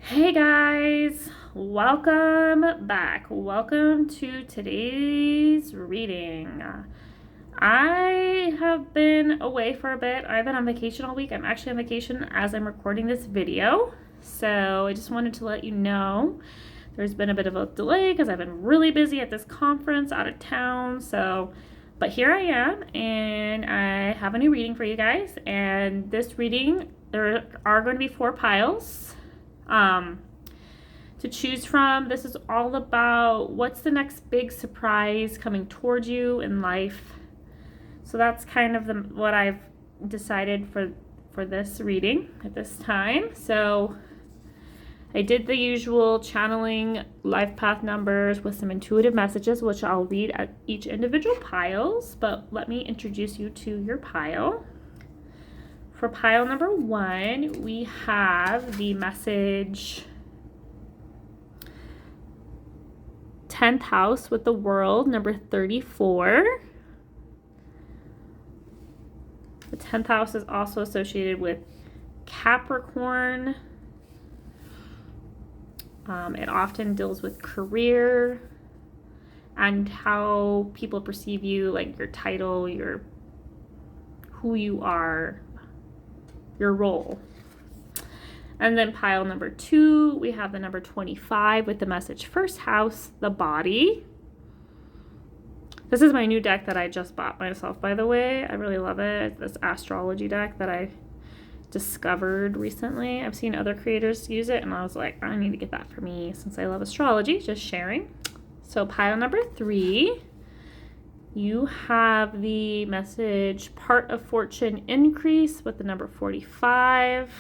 Hey guys, welcome back. Welcome to today's reading. I have been away for a bit. I've been on vacation all week. I'm actually on vacation as I'm recording this video. So I just wanted to let you know there's been a bit of a delay because I've been really busy at this conference out of town. But here I am and I have a new reading for you guys. And this reading, there are going to be 4 piles to choose from. This is all about what's the next big surprise coming towards you in life. So that's kind of what I've decided for this reading at this time. So I did the usual channeling life path numbers with some intuitive messages, which I'll read at each individual piles, but let me introduce you to your pile. For pile number 1, we have the message 10th house with the world, number 34. The 10th house is also associated with Capricorn. It often deals with career and how people perceive you, like your title, who you are, your role. And then pile number 2, we have the number 25 with the message first house, the body. This is my new deck that I just bought myself, by the way. I really love it. This astrology deck that I discovered recently. I've seen other creators use it and I was like, I need to get that for me since I love astrology, just sharing. So pile number 3, you have the message part of fortune increase with the number 45.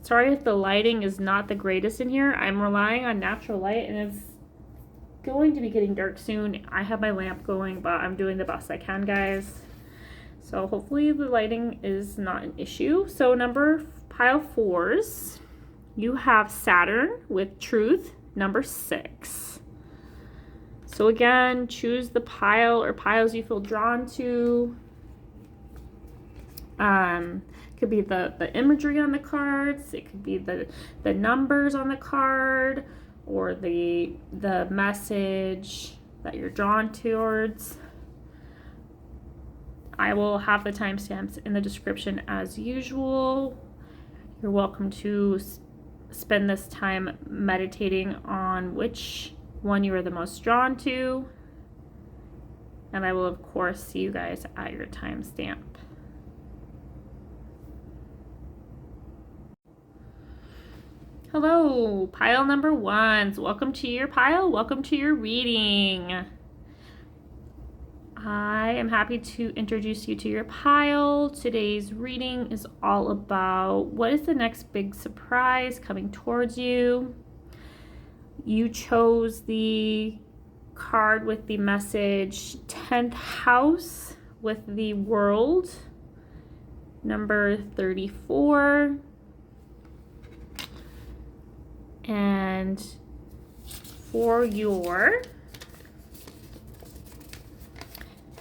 Sorry if the lighting is not the greatest in here. I'm relying on natural light and it's going to be getting dark soon. I have my lamp going, but I'm doing the best I can, guys. So hopefully the lighting is not an issue. So pile 4s, you have Saturn with truth, number 6. So again, choose the pile or piles you feel drawn to. Could be the imagery on the cards. It could be the numbers on the card or the message that you're drawn towards. I will have the timestamps in the description as usual. You're welcome to spend this time meditating on which one you are the most drawn to. And I will, of course, see you guys at your timestamp. Hello, pile number 1s. Welcome to your pile. Welcome to your reading. I am happy to introduce you to your pile. Today's reading is all about what is the next big surprise coming towards you. You chose the card with the message 10th house with the world, number 34. And for your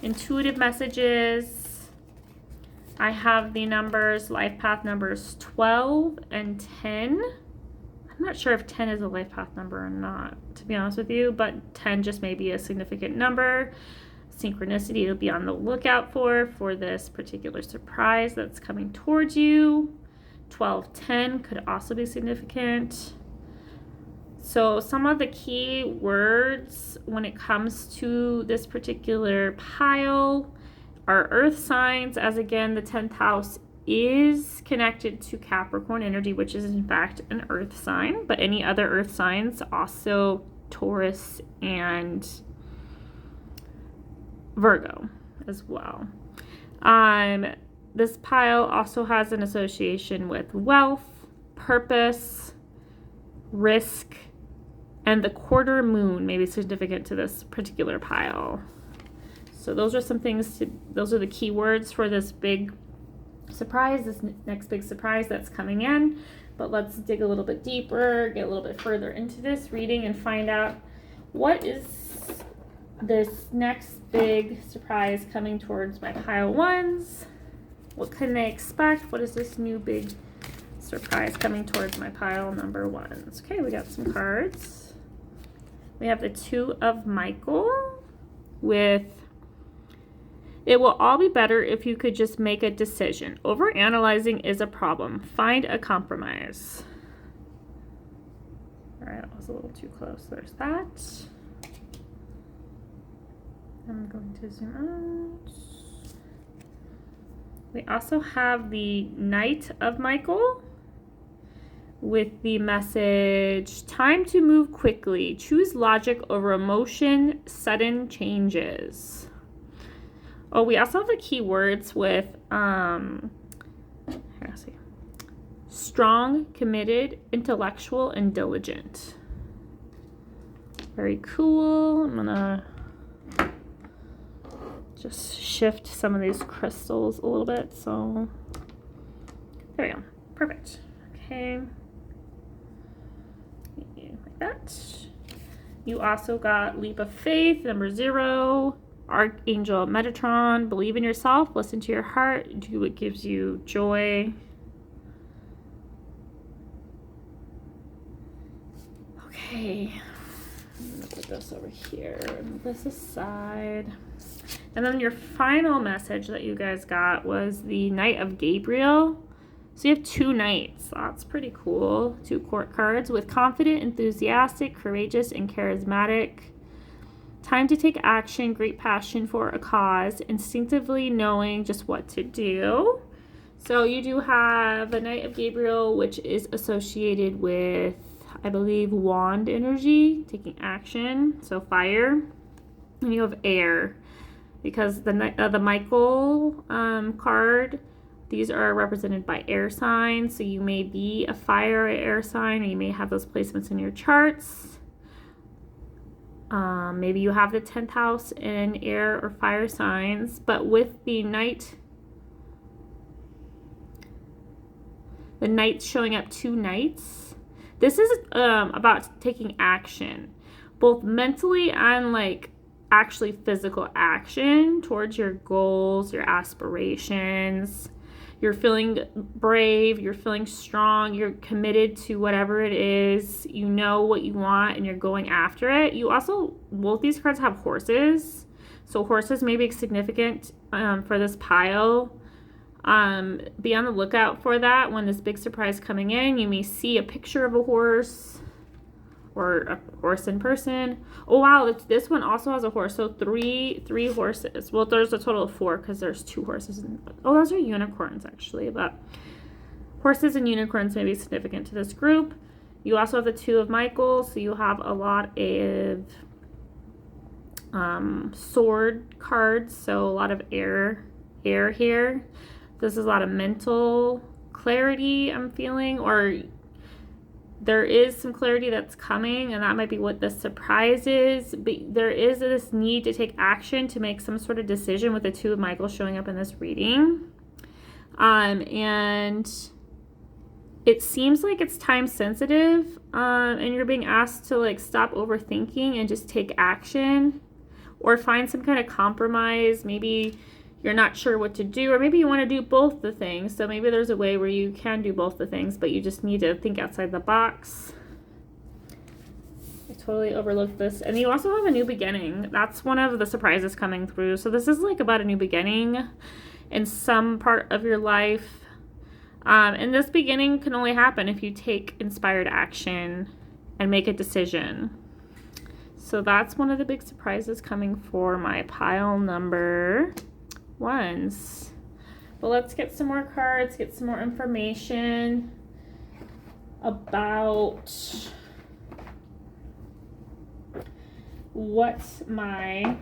intuitive messages, I have the numbers, life path numbers 12 and 10. I'm not sure if 10 is a life path number or not, to be honest with you, but 10 just may be a significant number. Synchronicity to be on the lookout for this particular surprise that's coming towards you. 12-10 could also be significant. So some of the key words when it comes to this particular pile are earth signs, as again, the 10th house is connected to Capricorn energy, which is in fact an earth sign, but any other earth signs, also Taurus and Virgo as well. This pile also has an association with wealth, purpose, risk, and the quarter moon may be significant to this particular pile. So those are some things those are the keywords for this big surprise, this next big surprise that's coming in. But let's dig a little bit deeper, get a little bit further into this reading and find out what is this next big surprise coming towards my pile 1s. What can they expect? What is this new big surprise coming towards my pile number ones. Okay, we got some cards. We have the Two of Michael with, it will all be better if you could just make a decision. Overanalyzing is a problem. Find a compromise. All right, that was a little too close. There's that. I'm going to zoom out. We also have the Knight of Michael with the message, time to move quickly. Choose logic over emotion, sudden changes. Oh, we also have the keywords with, here, see. Strong, committed, intellectual, and diligent. Very cool. I'm gonna just shift some of these crystals a little bit. So there we go. Perfect. Okay. Like that. You also got Leap of Faith, number 0. Archangel Metatron, believe in yourself, listen to your heart, do what gives you joy. Okay. I'm gonna put this over here, move this aside. And then your final message that you guys got was the Knight of Gabriel. So you have 2 knights. That's pretty cool. 2 court cards with confident, enthusiastic, courageous, and charismatic. Time to take action, great passion for a cause, instinctively knowing just what to do. So you do have the Knight of Gabriel, which is associated with, I believe, wand energy, taking action, so fire. And you have air, because the Michael card, these are represented by air signs. So you may be a fire or air sign, or you may have those placements in your charts. Maybe you have the 10th house in air or fire signs, but with the Knight showing up 2 knights, this is about taking action, both mentally and like actually physical action towards your goals, your aspirations. You're feeling brave, you're feeling strong, you're committed to whatever it is, you know what you want and you're going after it. You also, both these cards have horses. So horses may be significant for this pile. Be on the lookout for that when this big surprise coming in. You may see a picture of a horse or a horse in person. Oh wow, this one also has a horse. So three horses. Well, there's a total of 4 because there's 2 horses. Oh, those are unicorns actually. But horses and unicorns may be significant to this group. You also have the Two of Michael. So you have a lot of sword cards. So a lot of air here. This is a lot of mental clarity I'm feeling, or there is some clarity that's coming, and that might be what the surprise is. But there is this need to take action, to make some sort of decision with the Two of Michael showing up in this reading. And it seems like it's time sensitive, and you're being asked to like stop overthinking and just take action, or find some kind of compromise. Maybe you're not sure what to do, or maybe you want to do both the things. So maybe there's a way where you can do both the things, but you just need to think outside the box. I totally overlooked this. And you also have a new beginning. That's one of the surprises coming through. So this is like about a new beginning in some part of your life. And this beginning can only happen if you take inspired action and make a decision. So that's one of the big surprises coming for my pile number 1s. But let's get some more cards, get some more information about what my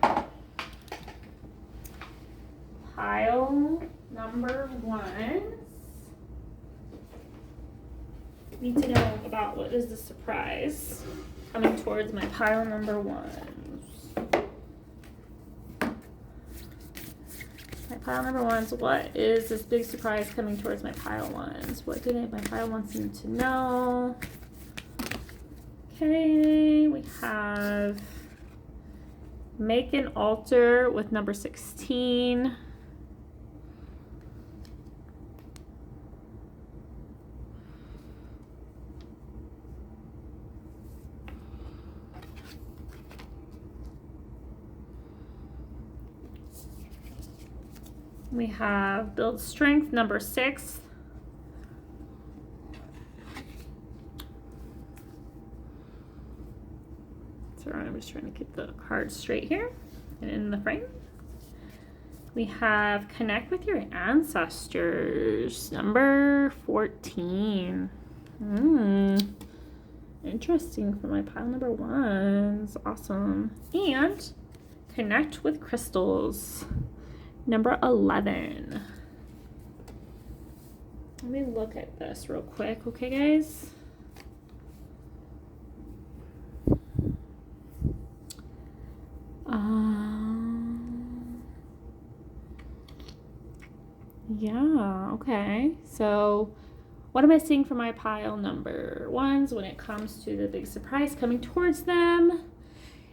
pile number 1s need to know about. What is the surprise coming towards my pile number 1s? My pile number 1s, what is this big surprise coming towards my pile 1s? What do my pile 1s need to know? Okay, we have make an altar with number 16. We have build strength, number 6. Sorry, I'm just trying to keep the cards straight here and in the frame. We have connect with your ancestors, number 14. Interesting for my pile number 1s. Awesome. And connect with crystals, number 11. Let me look at this real quick, okay, guys? Yeah, okay. So what am I seeing for my pile number 1s when it comes to the big surprise coming towards them?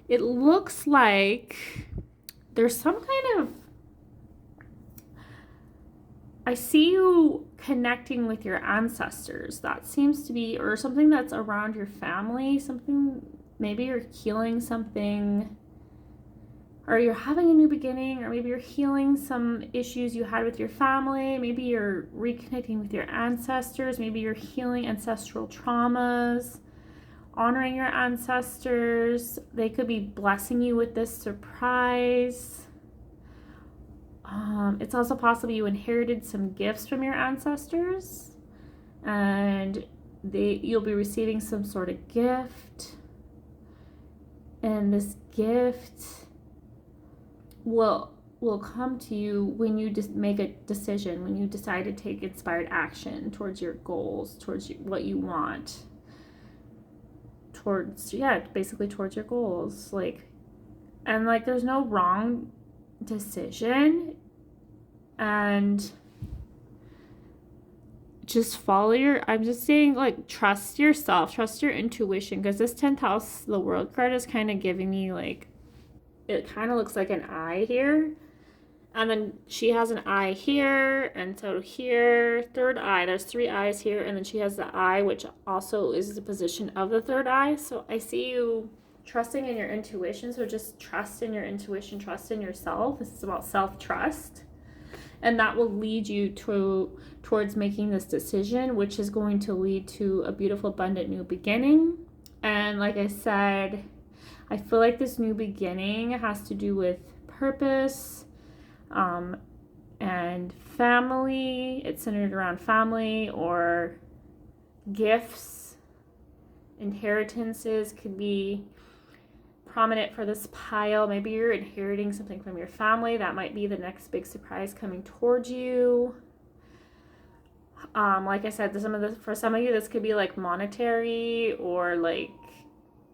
It looks like there's some kind of, I see you connecting with your ancestors. That seems to be, or something that's around your family, something, maybe you're healing something, or you're having a new beginning, or maybe you're healing some issues you had with your family. Maybe you're reconnecting with your ancestors. Maybe you're healing ancestral traumas, honoring your ancestors. They could be blessing you with this surprise. It's also possible you inherited some gifts from your ancestors, and you'll be receiving some sort of gift. And this gift will come to you when you just make a decision, when you decide to take inspired action towards your goals, towards what you want, basically towards your goals. And there's no wrong decision, and just I'm just saying, trust yourself, trust your intuition, because this 10th house, the world card, is kind of giving me it kind of looks like an eye here, and then she has an eye here, and so here, third eye, there's 3 eyes here, and then she has the eye, which also is the position of the third eye. So I see you trusting in your intuition. So just trust in your intuition, trust in yourself. This is about self-trust, and that will lead you towards making this decision, which is going to lead to a beautiful, abundant new beginning. And like I said, I feel like this new beginning has to do with purpose, and family. It's centered around family or gifts. Inheritances could be prominent for this pile. Maybe you're inheriting something from your family. That might be the next big surprise coming towards you. Like I said, for some of you, this could be monetary, or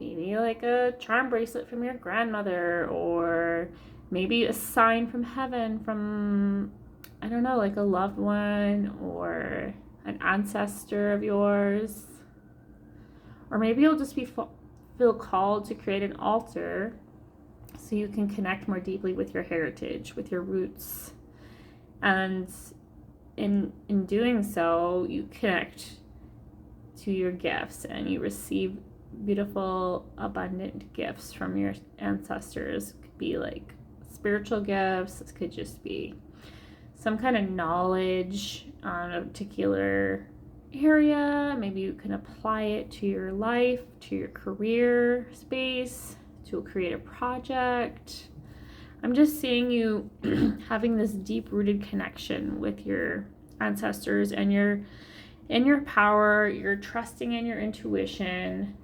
maybe a charm bracelet from your grandmother, or maybe a sign from heaven from, I don't know, a loved one or an ancestor of yours. Or maybe you'll just feel called to create an altar so you can connect more deeply with your heritage, with your roots. And in doing so, you connect to your gifts and you receive beautiful, abundant gifts from your ancestors. It could be spiritual gifts. This could just be some kind of knowledge on a particular area. Maybe you can apply it to your life, to your career space, to a creative project. I'm just seeing you having this deep-rooted connection with your ancestors and your power. You're trusting in your intuition.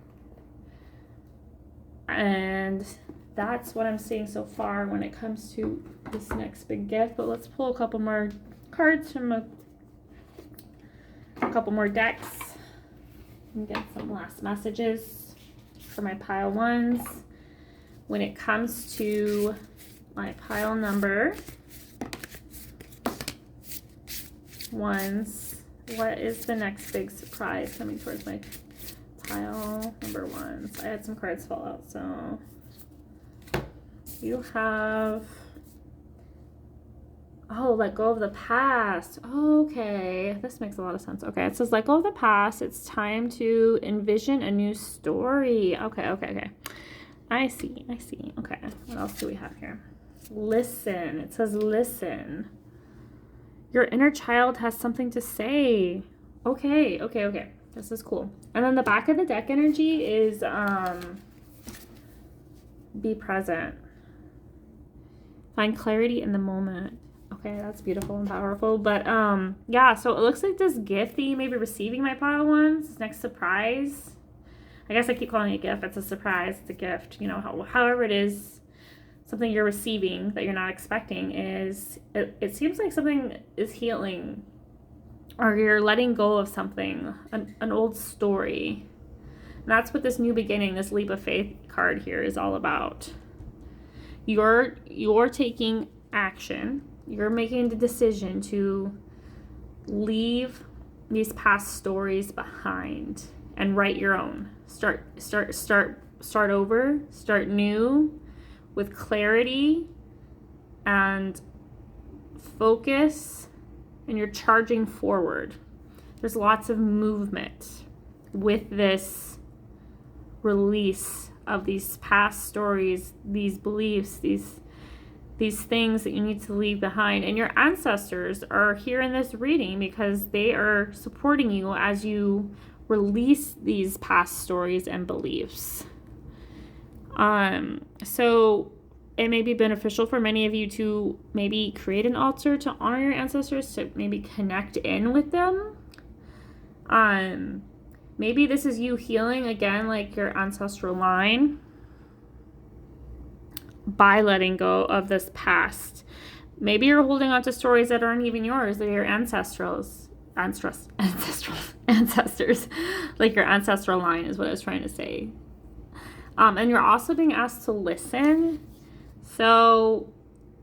And that's what I'm seeing so far when it comes to this next big gift. But let's pull a couple more cards from a couple more decks and get some last messages for my pile 1s. When it comes to my pile number 1s, what is the next big surprise coming towards my pile number 1s? I had some cards fall out, so you have, let go of the past. Okay, this makes a lot of sense. Okay, it says let go of the past. It's time to envision a new story. Okay. I see. Okay, what else do we have here? Listen. It says listen. Your inner child has something to say. Okay. This is cool. And then the back of the deck energy is be present. Find clarity in the moment. Okay, that's beautiful and powerful. But yeah, so it looks like this gift that you may be receiving, my pile ones, this next surprise. I guess I keep calling it a gift. It's a surprise. It's a gift. You know, however it is, something you're receiving that you're not expecting is, it seems like something is healing, or you're letting go of something, an old story. And that's what this new beginning, this leap of faith card here is all about. You're taking action. You're making the decision to leave these past stories behind and write your own. Start over, start new with clarity and focus, and you're charging forward. There's lots of movement with this release of these past stories, these beliefs, these things that you need to leave behind. And your ancestors are here in this reading because they are supporting you as you release these past stories and beliefs. So it may be beneficial for many of you to maybe create an altar to honor your ancestors, to maybe connect in with them. Maybe this is you healing again, like your ancestral line, by letting go of this past. Maybe you're holding on to stories that aren't even yours, they're your ancestors, like your ancestral line is what I was trying to say. And you're also being asked to listen. So,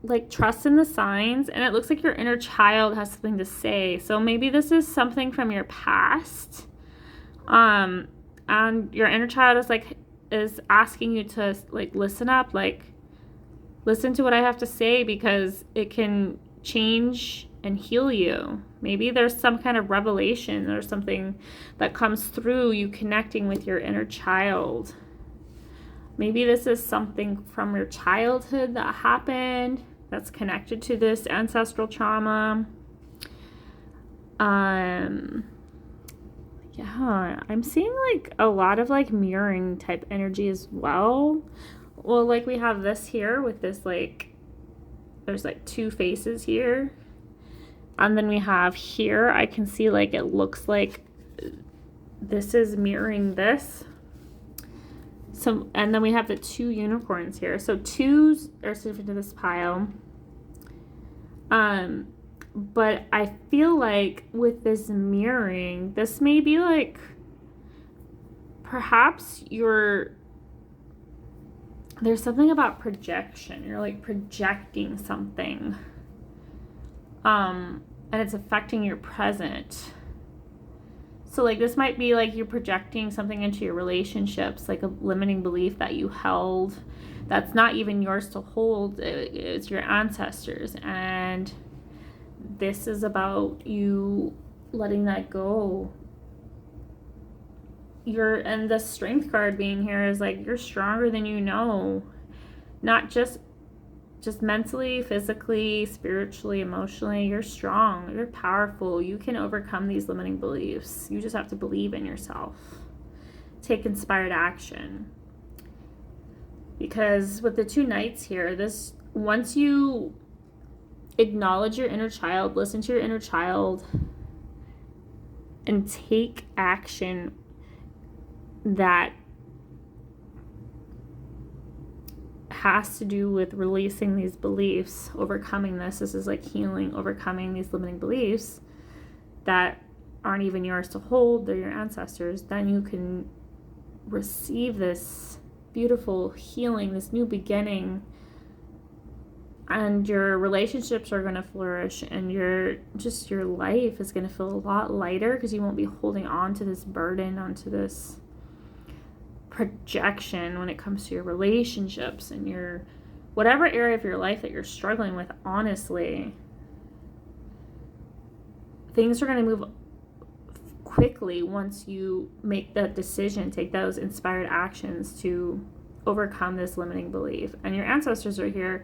like, trust in the signs. And it looks like your inner child has something to say. So maybe this is something from your past. And your inner child is asking you to, like, listen up. Like, listen to what I have to say, because it can change and heal you. Maybe there's some kind of revelation or something that comes through you connecting with your inner child. Maybe this is something from your childhood that happened that's connected to this ancestral trauma. Yeah, I'm seeing like a lot of like mirroring type energy as well. Well, like we have this here with this, like, there's like two faces here. And then we have here, I can see like it looks like this is mirroring this. So, and then we have the two unicorns here. So twos are sifted to this pile. But I feel like with this mirroring, this may be like, perhaps there's something about projection. You're like projecting something. And it's affecting your present. So like this might be like you're projecting something into your relationships, like a limiting belief that you held that's not even yours to hold. It's your ancestors. And this is about you letting that go. And the strength card being here is like you're stronger than you know. Not just mentally, physically, spiritually, emotionally. You're strong. You're powerful. You can overcome these limiting beliefs. You just have to believe in yourself. Take inspired action. Because with the two knights here, once you acknowledge your inner child, listen to your inner child, and take action that has to do with releasing these beliefs, overcoming this. This is like healing, overcoming these limiting beliefs that aren't even yours to hold. They're your ancestors. Then you can receive this beautiful healing, this new beginning, and your relationships are going to flourish, and your life is going to feel a lot lighter because you won't be holding on to this burden, onto this projection when it comes to your relationships and your whatever area of your life that you're struggling with. Honestly, things are going to move quickly once you make that decision, take those inspired actions to overcome this limiting belief. And your ancestors are here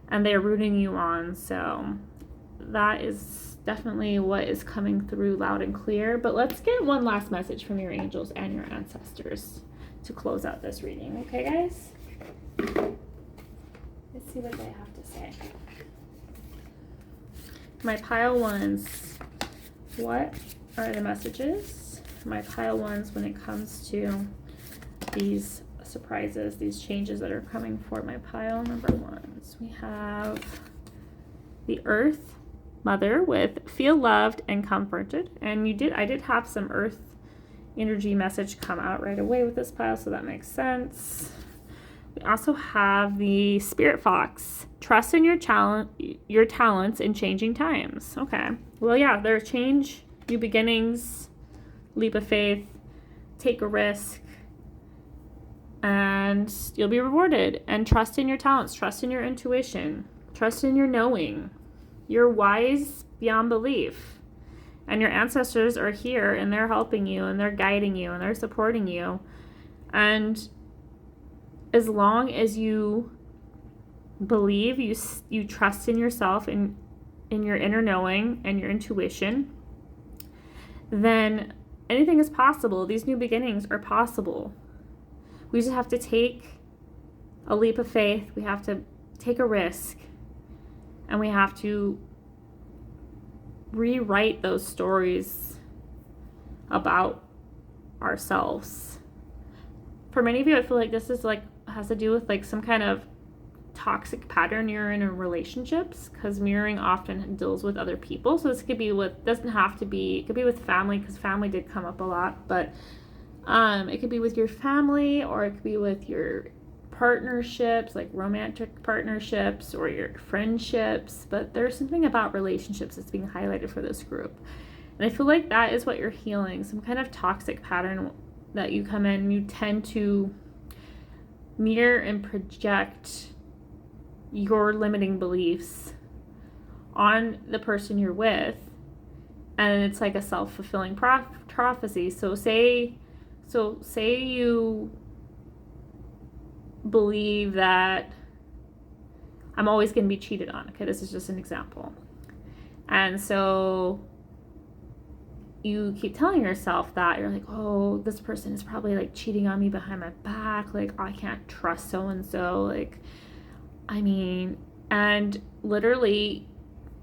and they're rooting you on. So that is definitely what is coming through loud and clear. But let's get one last message from your angels and your ancestors to close out this reading. Okay, guys? Let's see what they have to say. My pile ones, what are the messages for my pile ones when it comes to these surprises, these changes that are coming for my pile number ones? We have the Earth Mother with feel loved and comforted. And I did have some Earth energy message come out right away with this pile, so that makes sense. We also have the Spirit Fox. Trust in your talents in changing times. Okay. Well, yeah, there's change, new beginnings, leap of faith, take a risk, and you'll be rewarded. And trust in your talents, trust in your intuition, trust in your knowing. You're wise beyond belief. And your ancestors are here, and they're helping you, and they're guiding you, and they're supporting you. And as long as you believe, you trust in yourself and in your inner knowing and your intuition, then anything is possible. These new beginnings are possible. We just have to take a leap of faith. We have to take a risk. And we have to rewrite those stories about ourselves. For many of you, I feel like this is has to do with some kind of toxic pattern you're in relationships, because mirroring often deals with other people. So this could be doesn't have to be, it could be with family, because family did come up a lot, but it could be with your family, or it could be with your partnerships, like romantic partnerships or your friendships. But there's something about relationships that's being highlighted for this group. And I feel like that is what you're healing, some kind of toxic pattern that you come in, you tend to mirror and project your limiting beliefs on the person you're with, and it's like a self-fulfilling prophecy. So say you believe that I'm always going to be cheated on. Okay, this is just an example. And so you keep telling yourself that, you're like, oh, this person is probably cheating on me behind my back, I can't trust so and so, and literally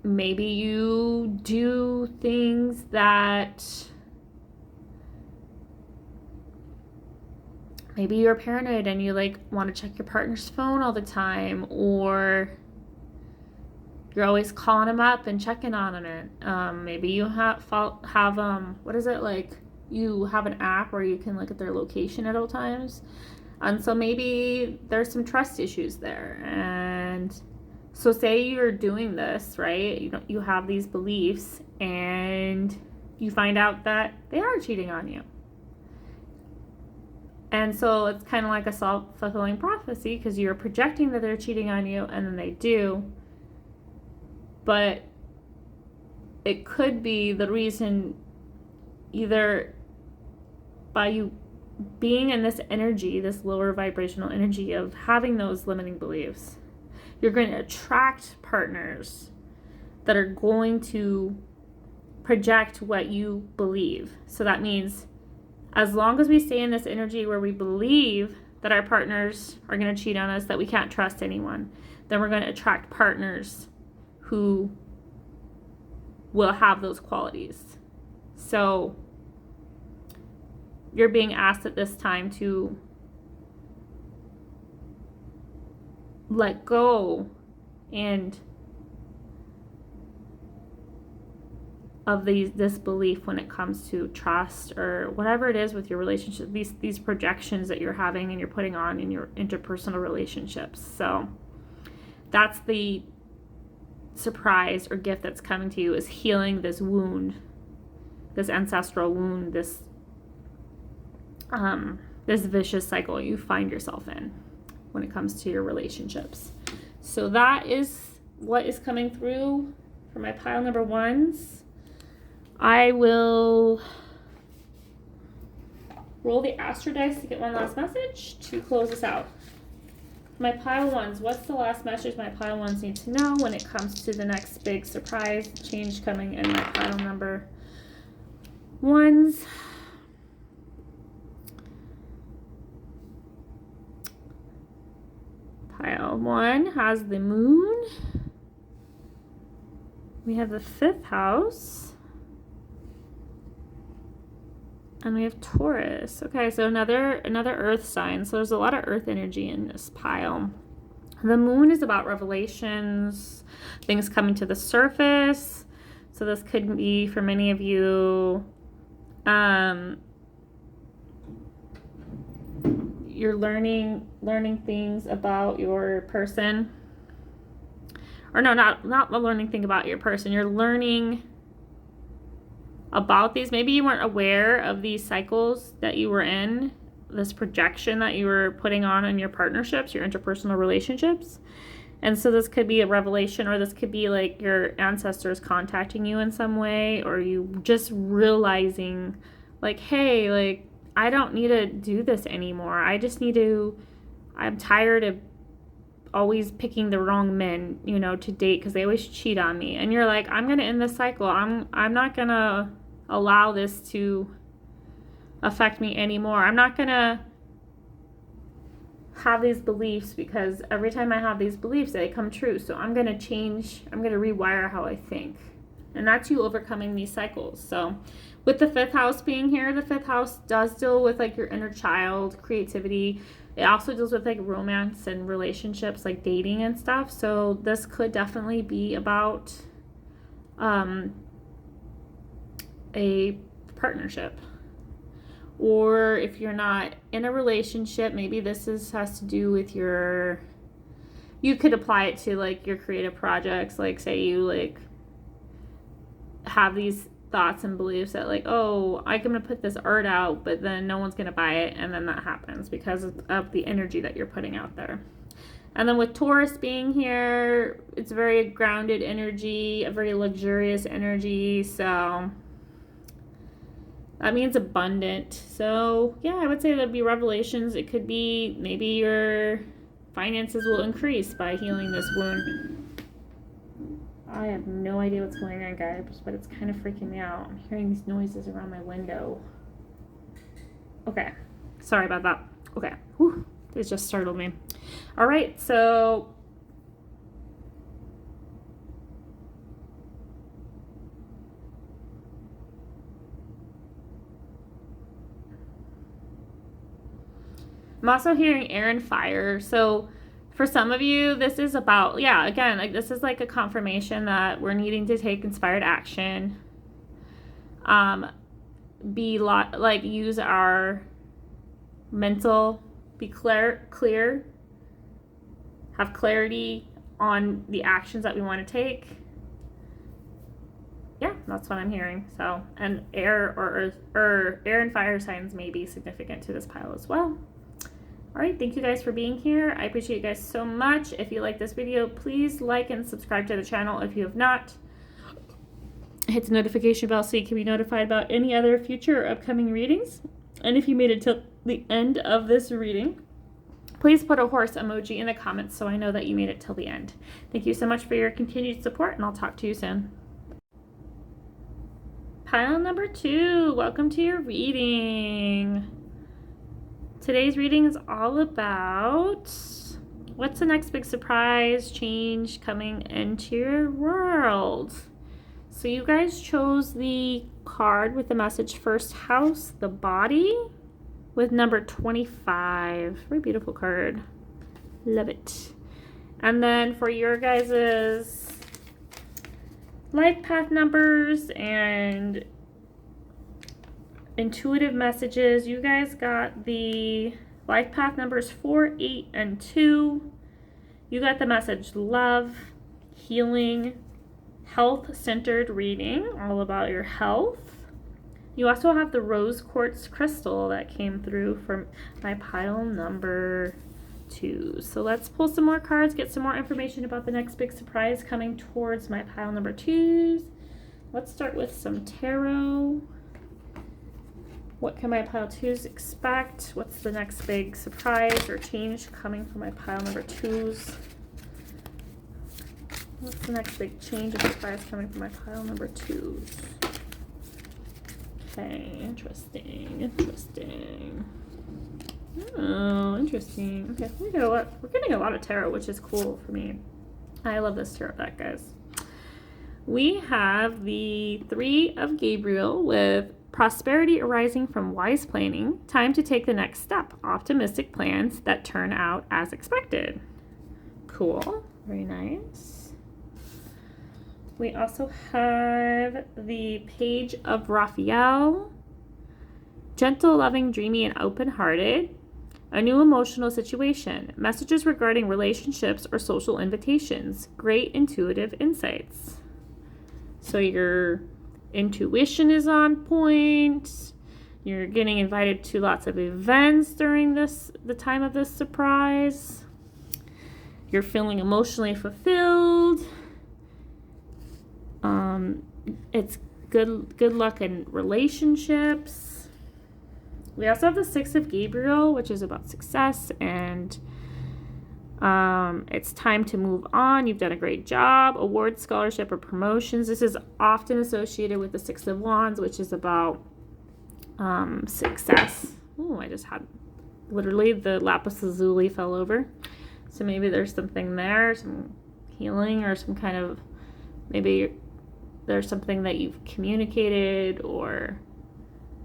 maybe you do things that maybe you're paranoid and you want to check your partner's phone all the time, or you're always calling them up and checking on it. Maybe you have what is it, you have an app where you can look at their location at all times. And so maybe there's some trust issues there. And so say you're doing this, right? You have these beliefs and you find out that they are cheating on you. And so it's kind of like a self-fulfilling prophecy, because you're projecting that they're cheating on you, and then they do. But it could be the reason, either by you being in this energy, this lower vibrational energy of having those limiting beliefs, you're going to attract partners that are going to project what you believe. So that means as long as we stay in this energy where we believe that our partners are going to cheat on us, that we can't trust anyone, then we're going to attract partners who will have those qualities. So you're being asked at this time to let go and of this belief when it comes to trust or whatever it is with your relationship, these projections that you're having and you're putting on in your interpersonal relationships. So that's the surprise or gift that's coming to you, is healing this wound, this ancestral wound, this vicious cycle you find yourself in when it comes to your relationships. So that is what is coming through for my pile number ones. I will roll the Astro dice to get one last message to close us out. My pile ones, what's the last message my pile ones need to know when it comes to the next next big surprise change coming in my pile number ones. Pile 1 has the moon. We have the 5th house. And we have Taurus. Okay, so another earth sign. So there's a lot of earth energy in this pile. The moon is about revelations, things coming to the surface. So this could be for many of you, you're learning things about your person. Or no, not learning thing about your person. You're learning about these. Maybe you weren't aware of these cycles that you were in, this projection that you were putting on in your partnerships, your interpersonal relationships. And so this could be a revelation, or this could be like your ancestors contacting you in some way, or you just realizing like, hey, like, I don't need to do this anymore. I'm tired of always picking the wrong men, to date, because they always cheat on me. And you're like, I'm going to end this cycle. I'm not going to allow this to affect me anymore. I'm not going to have these beliefs, because every time I have these beliefs, they come true. So I'm going to change. I'm going to rewire how I think. And that's you overcoming these cycles. So with the 5th house being here, the 5th house does deal with like your inner child, creativity. It also deals with like romance and relationships, like dating and stuff. So this could definitely be about a partnership. Or if you're not in a relationship, maybe this has to do with you could apply it to like your creative projects. Like say you like have these thoughts and beliefs that like, oh, I'm going to put this art out, but then no one's going to buy it. And then that happens because of the energy that you're putting out there. And then with Taurus being here, it's very grounded energy, a very luxurious energy. So that means abundant. So yeah, I would say there'd be revelations. It could be maybe your finances will increase by healing this wound. I have no idea what's going on, guys, but it's kind of freaking me out. I'm hearing these noises around my window. Okay. Sorry about that. Okay. Whew. It just startled me. All right. So I'm also hearing air and fire. So for some of you, this is about, again, like this is like a confirmation that we're needing to take inspired action. Use our mental, be clear, have clarity on the actions that we want to take. Yeah, that's what I'm hearing. So, and air or earth, or air and fire signs may be significant to this pile as well. All right, thank you guys for being here. I appreciate you guys so much. If you like this video, please like and subscribe to the channel if you have not. Hit the notification bell so you can be notified about any other future or upcoming readings. And if you made it till the end of this reading, please put a horse emoji in the comments so I know that you made it till the end. Thank you so much for your continued support, and I'll talk to you soon. Pile number 2, welcome to your reading. Today's reading is all about what's the next big surprise change coming into your world. So you guys chose the card with the message first house, the body, with number 25. Very beautiful card. Love it. And then for your guys's life path numbers and intuitive messages, you guys got the life path numbers 4, 8, and 2. You got the message love, healing, health-centered reading, all about your health. You also have the rose quartz crystal that came through from my pile number 2. So let's pull some more cards, get some more information about the next big surprise coming towards my pile number 2s. Let's start with some tarot. What can my pile 2s expect? What's the next big surprise or change coming from my pile number 2s? What's the next big change of surprise coming from my pile number 2s? Okay, interesting. Oh, interesting. Okay, we're getting a lot of tarot, which is cool for me. I love this tarot deck, guys. We have the 3 of Gabriel with prosperity arising from wise planning, time to take the next step, optimistic plans that turn out as expected. Cool, very nice. We also have the Page of Raphael, gentle, loving, dreamy, and open-hearted. A new emotional situation, messages regarding relationships or social invitations, great intuitive insights. So your intuition is on point. You're getting invited to lots of events during the time of this surprise. You're feeling emotionally fulfilled. It's good luck in relationships. We also have the 6 of Gabriel, which is about success, and it's time to move on. You've done a great job. Award, scholarship, or promotions. This is often associated with the 6 of Wands, which is about success. Oh, I just had literally the lapis lazuli fell over. So maybe there's something there, some healing, or some kind of, maybe there's something that you've communicated or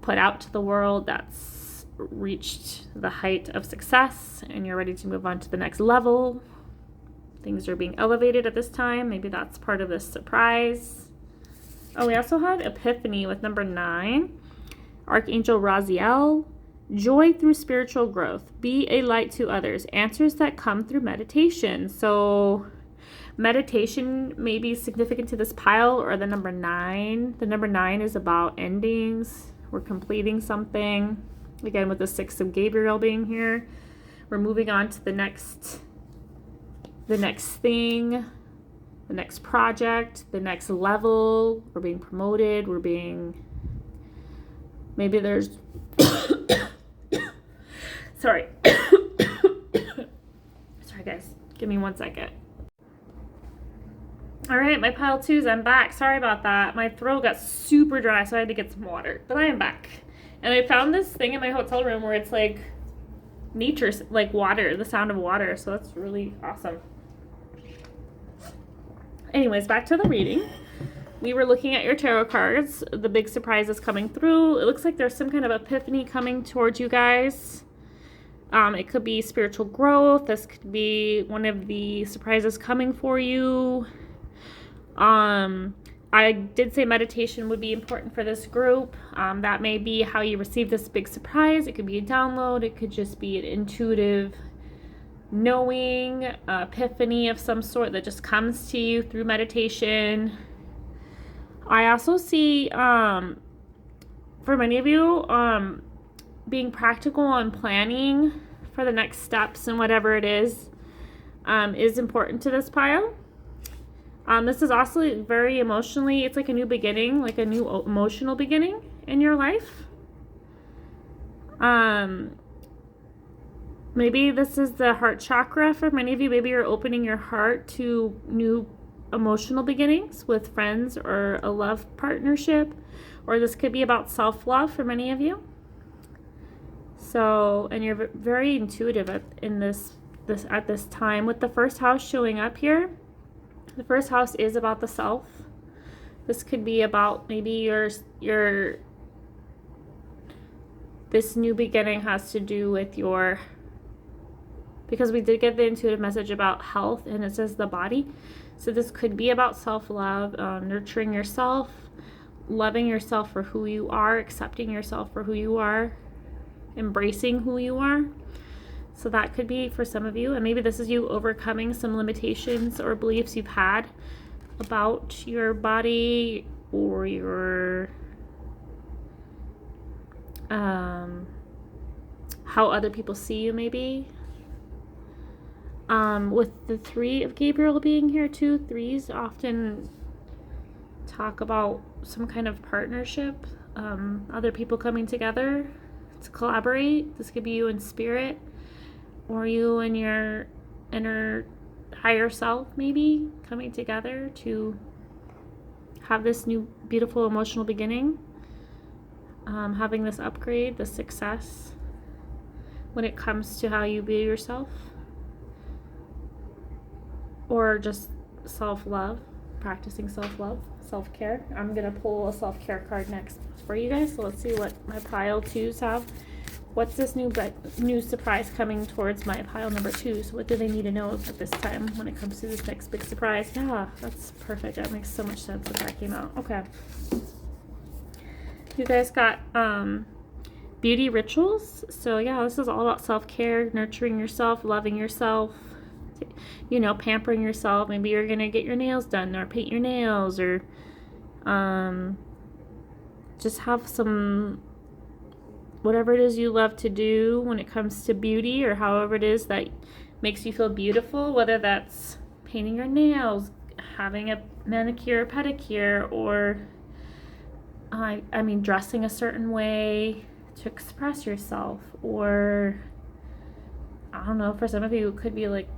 put out to the world that's reached the height of success and you're ready to move on to the next level. Things are being elevated at this time. Maybe that's part of this surprise. Oh, we also had Epiphany with number 9. Archangel Raziel. Joy through spiritual growth. Be a light to others. Answers that come through meditation. So meditation may be significant to this pile, or the number 9. The number 9 is about endings. We're completing something. Again, with the 6 of Gabriel being here, we're moving on to the next thing, the next project, the next level. We're being promoted. Maybe there's sorry guys, give me 1 second. All right, my pile 2s, I'm back. Sorry about that. My throat got super dry, so I had to get some water, but I am back. And I found this thing in my hotel room where it's like nature, like water, the sound of water. So that's really awesome. Anyways, back to the reading. We were looking at your tarot cards. The big surprise is coming through. It looks like there's some kind of epiphany coming towards you guys. It could be spiritual growth. This could be one of the surprises coming for you. I did say meditation would be important for this group. That may be how you receive this big surprise. It could be a download. It could just be an intuitive knowing, epiphany of some sort that just comes to you through meditation. I also see, for many of you, being practical on planning for the next steps and whatever it is important to this pile. This is also very emotionally, it's like a new beginning, like a new emotional beginning in your life. Maybe this is the heart chakra for many of you. Maybe you're opening your heart to new emotional beginnings with friends or a love partnership, or this could be about self-love for many of you. So, and you're very intuitive at this time with the first house showing up here. The first house is about the self. This could be about maybe your this new beginning has to do with your, because we did get the intuitive message about health and it says the body. So this could be about self-love, nurturing yourself, loving yourself for who you are, accepting yourself for who you are, embracing who you are. So that could be for some of you, and maybe this is you overcoming some limitations or beliefs you've had about your body or your how other people see you, maybe. With the 3 of Gabriel being here too, 3s often talk about some kind of partnership, other people coming together to collaborate. This could be you in spirit, or you and your inner higher self maybe coming together to have this new beautiful emotional beginning, having this upgrade, this success when it comes to how you view yourself, or just self-love, practicing self-love, self-care. I'm gonna pull a self-care card next for you guys, so let's see what my pile 2s have. What's this new surprise coming towards my pile number 2? So what do they need to know at this time when it comes to this next big surprise? Yeah, that's perfect. That makes so much sense that came out. Okay. You guys got beauty rituals. So yeah, this is all about self-care, nurturing yourself, loving yourself, you know, pampering yourself. Maybe you're going to get your nails done or paint your nails, or just have some, whatever it is you love to do when it comes to beauty, or however it is that makes you feel beautiful, whether that's painting your nails, having a manicure or pedicure, or I mean dressing a certain way to express yourself, or I don't know, for some of you it could be like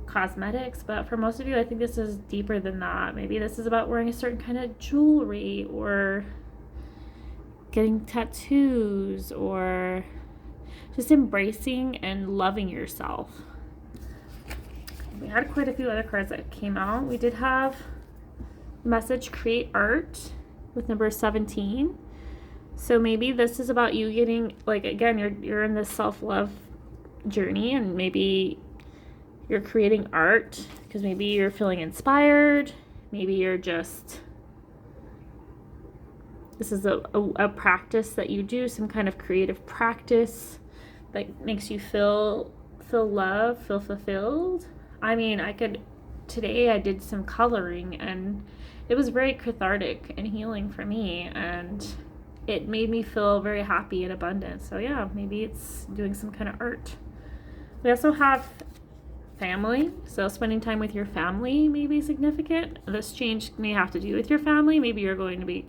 cosmetics, but for most of you I think this is deeper than that. Maybe this is about wearing a certain kind of jewelry, or getting tattoos, or just embracing and loving yourself. We had quite a few other cards that came out. We did have message create art with number 17. So maybe this is about you getting, like, again, you're in this self-love journey, and maybe you're creating art because maybe you're feeling inspired, maybe you're just, this is a practice that you do, some kind of creative practice that makes you feel love, feel fulfilled. I mean, today I did some coloring, and it was very cathartic and healing for me, and it made me feel very happy and abundant. So yeah, maybe it's doing some kind of art. We also have family, so spending time with your family may be significant. This change may have to do with your family. Maybe you're going to be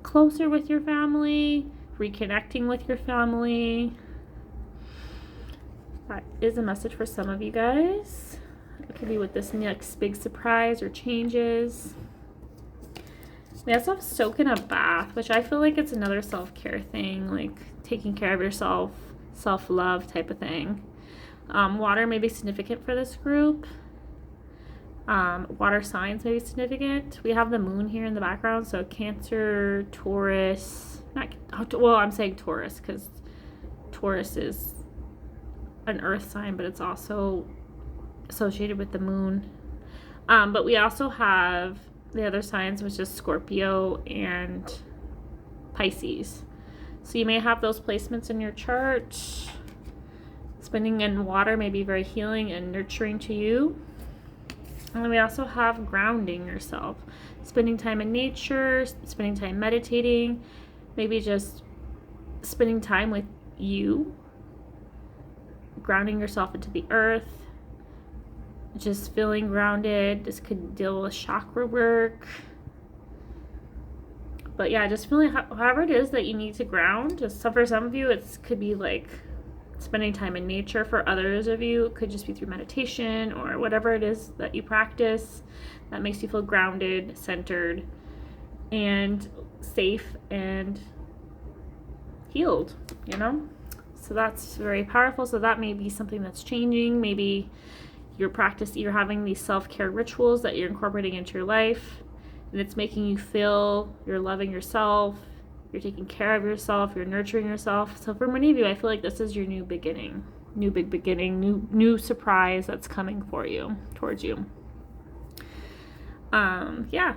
closer with your family, reconnecting with your family. That is a message for some of you guys. It could be with this next big surprise or changes. We also have soak in a bath, which I feel like it's another self-care thing, like taking care of yourself, self-love type of thing. Water may be significant for this group. Water signs may be significant. We have the moon here in the background, so Cancer, Taurus, I'm saying Taurus because Taurus is an earth sign, but it's also associated with the moon. But we also have the other signs, which is Scorpio and Pisces. So you may have those placements in your chart. Spending in water may be very healing and nurturing to you. And then we also have grounding yourself, spending time in nature, spending time meditating, maybe just spending time with you, grounding yourself into the earth, just feeling grounded. This could deal with chakra work. But yeah, just feeling however it is that you need to ground. Just for some of you, it could be like spending time in nature. For others of you, it could just be through meditation or whatever it is that you practice that makes you feel grounded, centered, and safe and healed, you know? So that's very powerful. So that may be something that's changing. Maybe you're having these self-care rituals that you're incorporating into your life, and it's making you feel you're loving yourself, you're taking care of yourself, you're nurturing yourself. So for many of you, I feel like this is your new beginning, new big beginning, new surprise that's coming for you, towards you. Yeah.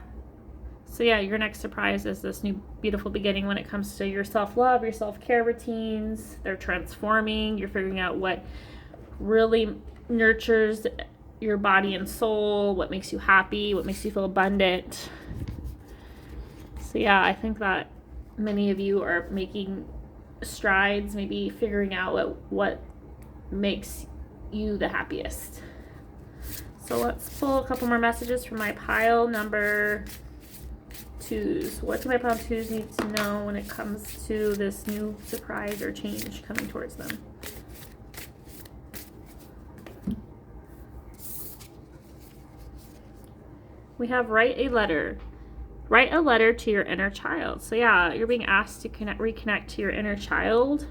So yeah, your next surprise is this new beautiful beginning when it comes to your self-love, your self-care routines. They're transforming. You're figuring out what really nurtures your body and soul, what makes you happy, what makes you feel abundant. So yeah, I think that many of you are making strides, maybe figuring out what makes you the happiest. So let's pull a couple more messages from my pile number 2s. What do my pile 2s need to know when it comes to this new surprise or change coming towards them? We have write a letter. Write a letter to your inner child. So yeah, you're being asked to reconnect to your inner child.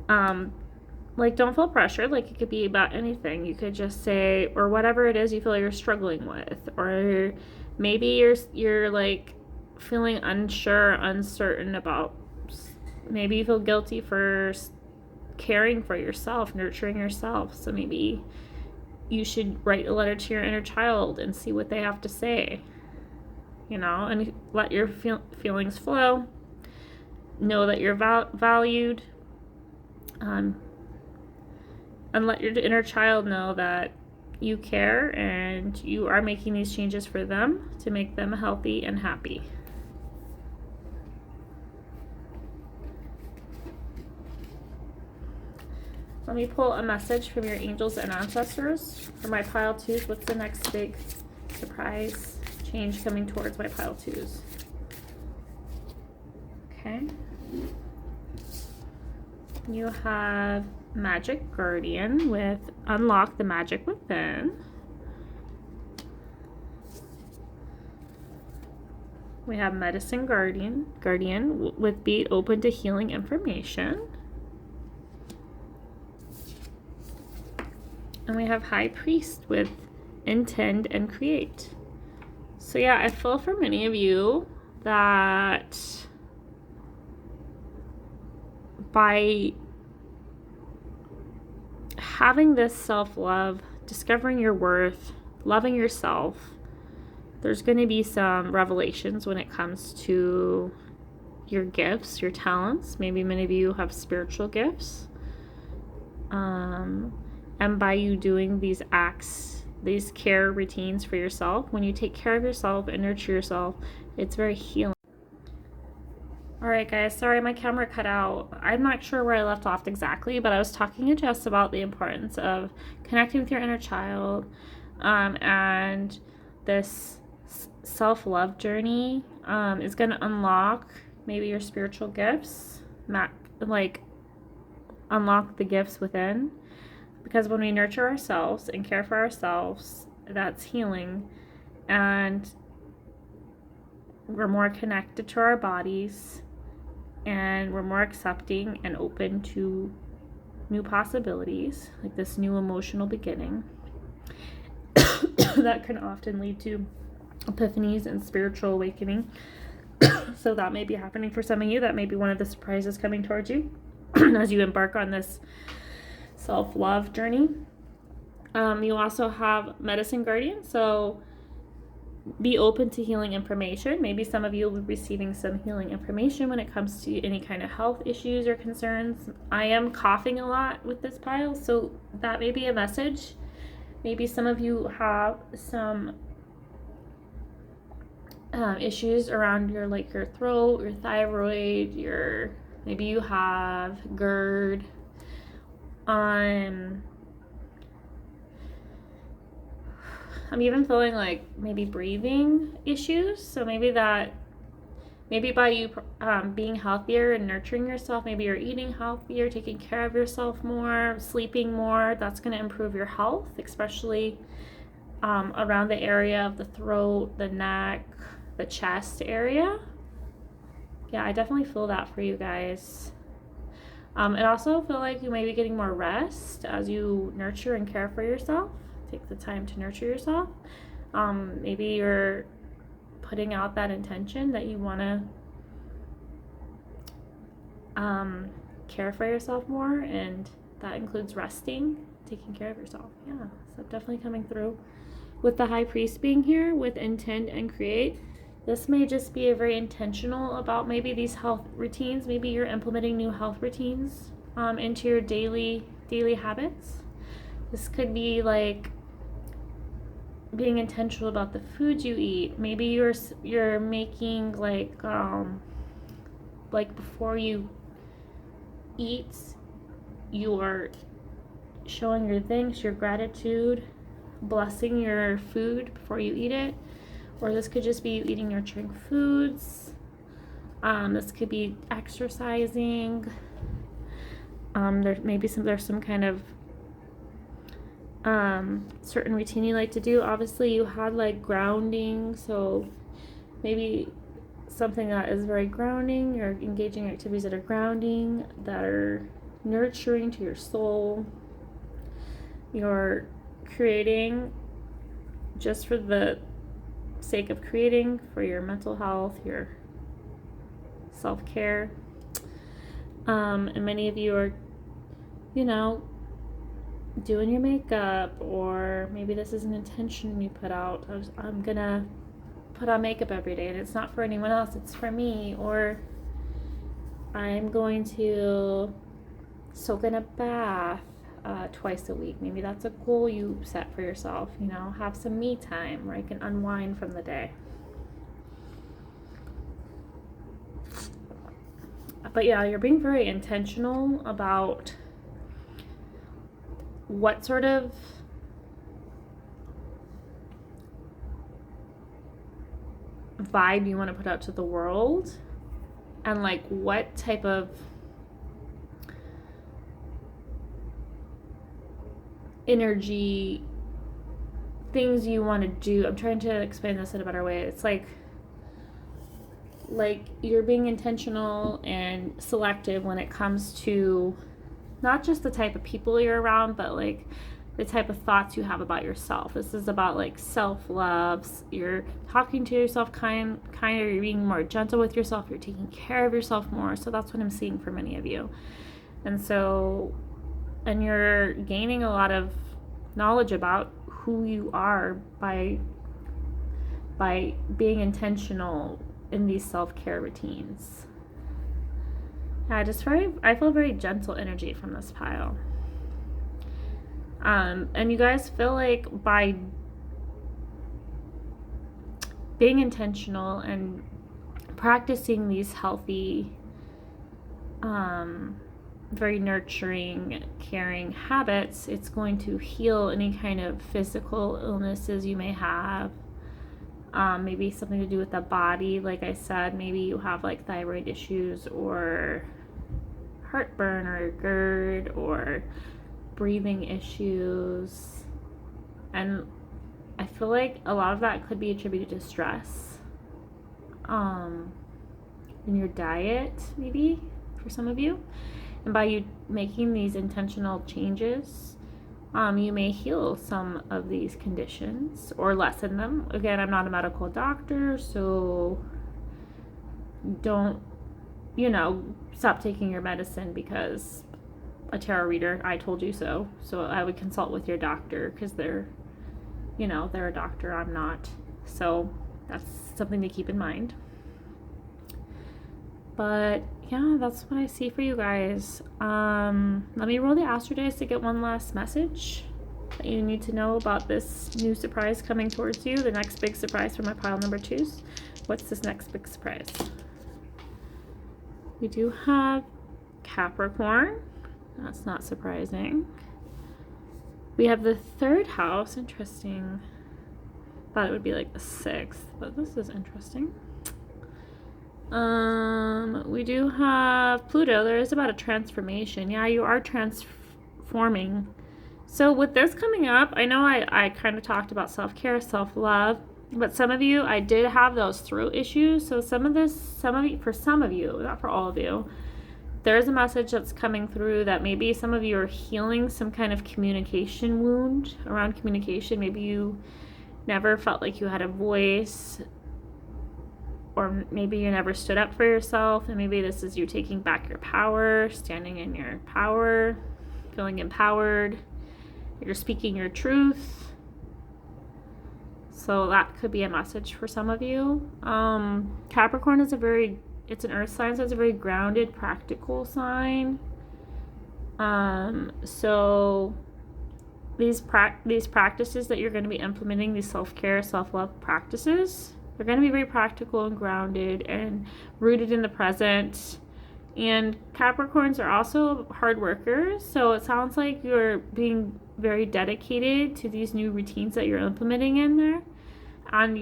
Like, don't feel pressured. Like, it could be about anything. You could just say, or whatever it is you feel like you're struggling with, or maybe you're like feeling unsure, uncertain about. Maybe you feel guilty for caring for yourself, nurturing yourself. So maybe you should write a letter to your inner child and see what they have to say. And let your feelings flow. Know that you're valued. And let your inner child know that you care and you are making these changes for them to make them healthy and happy. Let me pull a message from your angels and ancestors for my pile twos. What's the next big surprise change coming towards my pile twos? Okay. You have Magic Guardian with Unlock the Magic Within. We have Medicine Guardian with Be Open to Healing Information. And we have High Priest with Intend and Create. So yeah, I feel for many of you that by having this self-love, discovering your worth, loving yourself, there's going to be some revelations when it comes to your gifts, your talents. Maybe many of you have spiritual gifts. And by you doing these acts, these care routines for yourself, when you take care of yourself and nurture yourself, it's very healing. Alright guys, sorry my camera cut out. I'm not sure where I left off exactly, but I was talking to Jess about the importance of connecting with your inner child, and this self-love journey is going to unlock maybe your spiritual gifts, like unlock the gifts within, because when we nurture ourselves and care for ourselves, that's healing, and we're more connected to our bodies, and we're more accepting and open to new possibilities, like this new emotional beginning that can often lead to epiphanies and spiritual awakening. So that may be happening for some of you. That may be one of the surprises coming towards you as you embark on this self-love journey. You also have Medicine Guardian, so be open to healing information. Maybe some of you will be receiving some healing information when it comes to any kind of health issues or concerns. I am coughing a lot with this pile, so that may be a message. Maybe some of you have some issues around your throat, your thyroid, maybe you have GERD. I'm even feeling like maybe breathing issues. So maybe by you being healthier and nurturing yourself, maybe you're eating healthier, taking care of yourself more, sleeping more, that's going to improve your health, especially around the area of the throat, the neck, the chest area. Yeah, I definitely feel that for you guys. And also feel like you may be getting more rest as you nurture and care for yourself. Take the time to nurture yourself. Maybe you're putting out that intention that you want to care for yourself more, and that includes resting, taking care of yourself. Yeah, so definitely coming through. With the High Priest being here with Intend and Create, this may just be a very intentional about maybe these health routines. Maybe you're implementing new health routines into your daily habits. This could be like being intentional about the foods you eat. Maybe you're making like before you eat, you're showing your thanks, your gratitude, blessing your food before you eat it. Or this could just be you eating nurturing foods. This could be exercising. There's some kind of certain routine you like to do. Obviously, you had like grounding, so maybe something that is very grounding. You're engaging activities that are grounding, that are nurturing to your soul. You're creating just for the sake of creating, for your mental health, your self-care. And many of you are, doing your makeup, or maybe this is an intention you put out. I'm gonna put on makeup every day, and it's not for anyone else, it's for me. Or I'm going to soak in a bath twice a week. Maybe that's a goal you set for yourself. Have some me time where I can unwind from the day. But yeah, you're being very intentional about what sort of vibe you want to put out to the world, and like what type of energy things you want to do. I'm trying to explain this in a better way. It's like you're being intentional and selective when it comes to not just the type of people you're around, but like the type of thoughts you have about yourself. This is about like self-love. You're talking to yourself kinder, you're being more gentle with yourself, you're taking care of yourself more. So that's what I'm seeing for many of you. And you're gaining a lot of knowledge about who you are by being intentional in these self-care routines. I feel very gentle energy from this pile. And you guys feel like by being intentional and practicing these healthy, very nurturing, caring habits, it's going to heal any kind of physical illnesses you may have. Maybe something to do with the body. Like I said, maybe you have like thyroid issues or heartburn or GERD or breathing issues. And I feel like a lot of that could be attributed to stress. In your diet, maybe, for some of you. And by you making these intentional changes, you may heal some of these conditions or lessen them. Again, I'm not a medical doctor, so don't, stop taking your medicine because a tarot reader, I told you so. So I would consult with your doctor because they're a doctor, I'm not. So that's something to keep in mind. But yeah, that's what I see for you guys. Let me roll the Astro Dice to get one last message that you need to know about this new surprise coming towards you. The next big surprise for my pile number 2s. What's this next big surprise? We do have Capricorn. That's not surprising. We have the 3rd house. Interesting. Thought it would be like the 6th, but this is interesting. We do have Pluto. There is about a transformation. Yeah, you are transforming. So with this coming up, I know I kind of talked about self-care, self-love, but some of you, I did have those throat issues. So for some of you, not for all of you, there's a message that's coming through that maybe some of you are healing some kind of communication wound around communication. Maybe you never felt like you had a voice, or maybe you never stood up for yourself, and maybe this is you taking back your power, standing in your power, feeling empowered. You're speaking your truth. So that could be a message for some of you. Capricorn is it's an earth sign, so it's a very grounded, practical sign. So these practices that you're going to be implementing, these self-care, self-love practices, they're going to be very practical and grounded and rooted in the present. And Capricorns are also hard workers, so it sounds like you're being very dedicated to these new routines that you're implementing in there. And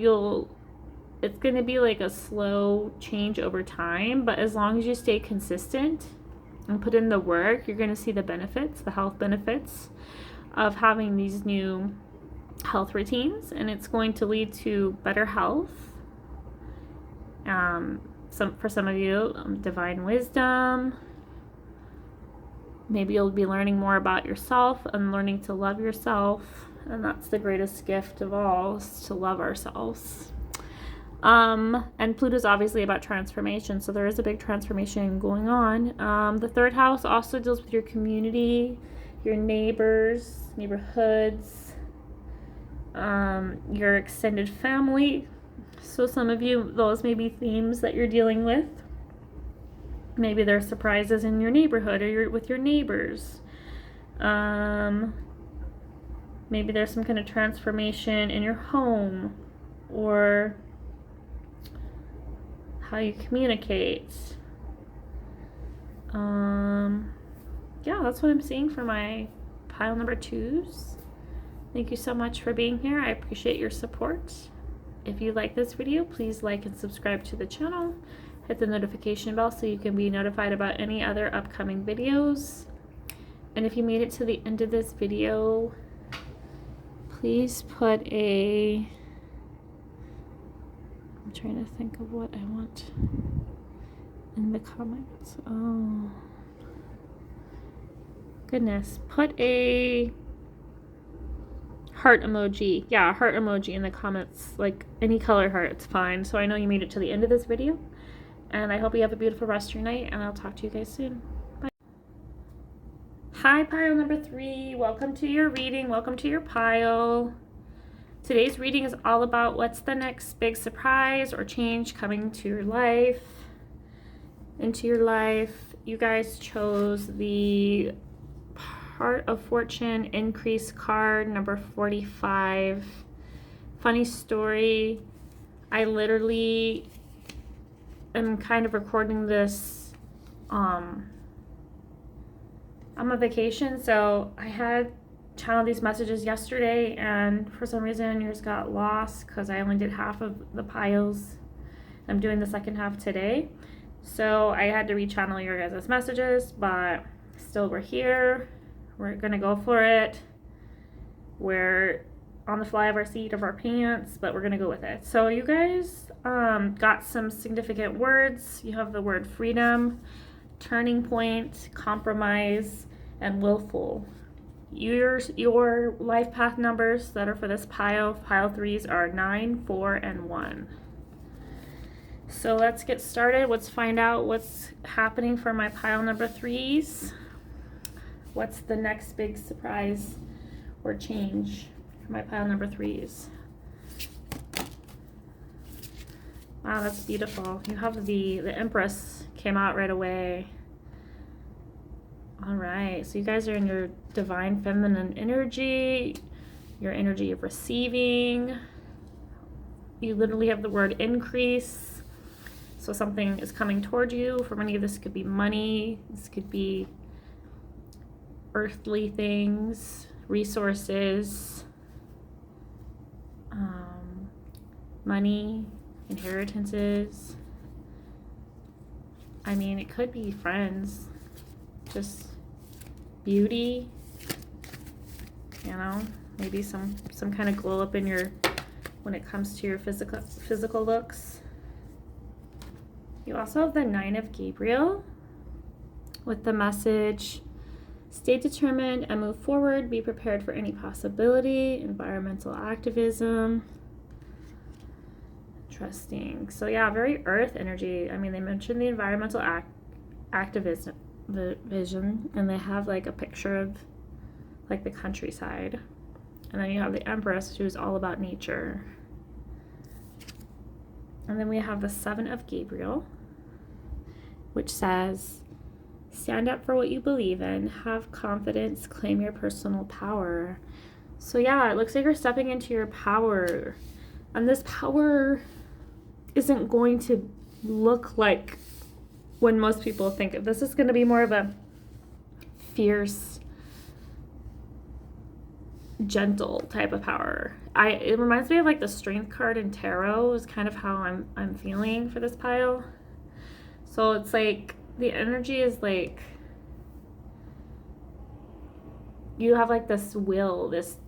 it's going to be like a slow change over time, but as long as you stay consistent and put in the work, you're going to see the benefits, the health benefits of having these new health routines, and it's going to lead to better health. For some of you, divine wisdom. Maybe you'll be learning more about yourself and learning to love yourself, and that's the greatest gift of all, is to love ourselves. And Pluto's obviously about transformation, so there is a big transformation going on. The third house also deals with your community, your neighbors, neighborhoods, your extended family. So some of you, those may be themes that you're dealing with. Maybe there are surprises in your neighborhood or with your neighbors. Maybe there's some kind of transformation in your home or how you communicate. Yeah, that's what I'm seeing for my pile number 2s. Thank you so much for being here. I appreciate your support. If you like this video, please like and subscribe to the channel. Hit the notification bell so you can be notified about any other upcoming videos. And if you made it to the end of this video, please put I'm trying to think of what I want in the comments. Oh, goodness. Put a heart emoji. Yeah, a heart emoji in the comments. Like any color heart, it's fine. So I know you made it to the end of this video. And I hope you have a beautiful rest of your night. And I'll talk to you guys soon. Bye. Hi, pile number 3. Welcome to your reading. Welcome to your pile. Today's reading is all about what's the next big surprise or change coming to your life. Into your life. You guys chose the Heart of Fortune increase card, number 45. Funny story. I literally am kind of recording this. I'm on vacation, so I had channeled these messages yesterday, and for some reason yours got lost because I only did half of the piles. I'm doing the second half today, so I had to rechannel your guys' messages, but still we're here. We're gonna go for it. We're on the fly of our seat of our pants, but we're gonna go with it. So you guys got some significant words. You have the word freedom, turning point, compromise, and willful. Your life path numbers that are for this pile 3s are 9, 4, and 1. So let's get started. Let's find out what's happening for my pile number 3s. What's the next big surprise or change for my pile number 3s? Wow, that's beautiful. You have the Empress came out right away. All right, so you guys are in your divine feminine energy, your energy of receiving. You literally have the word increase. So something is coming toward you. For many of this could be money. This could be earthly things, resources, money, inheritances. I mean, it could be friends, just beauty, you know, maybe some kind of glow up in your, when it comes to your physical looks. You also have the 9 of Gabriel with the message, stay determined and move forward. Be prepared for any possibility. Environmental activism. Interesting. So yeah, very earth energy. I mean, they mentioned the environmental activism, the vision, and they have like a picture of like the countryside. And then you have the Empress, who's all about nature. And then we have the 7 of Gabriel, which says, stand up for what you believe in, have confidence, claim your personal power. So yeah, it looks like you're stepping into your power. And this power isn't going to look like when most people think of this. Is going to be more of a fierce, gentle type of power. It reminds me of like the Strength card in tarot is kind of how I'm feeling for this pile. So it's like the energy is like you have like this will, this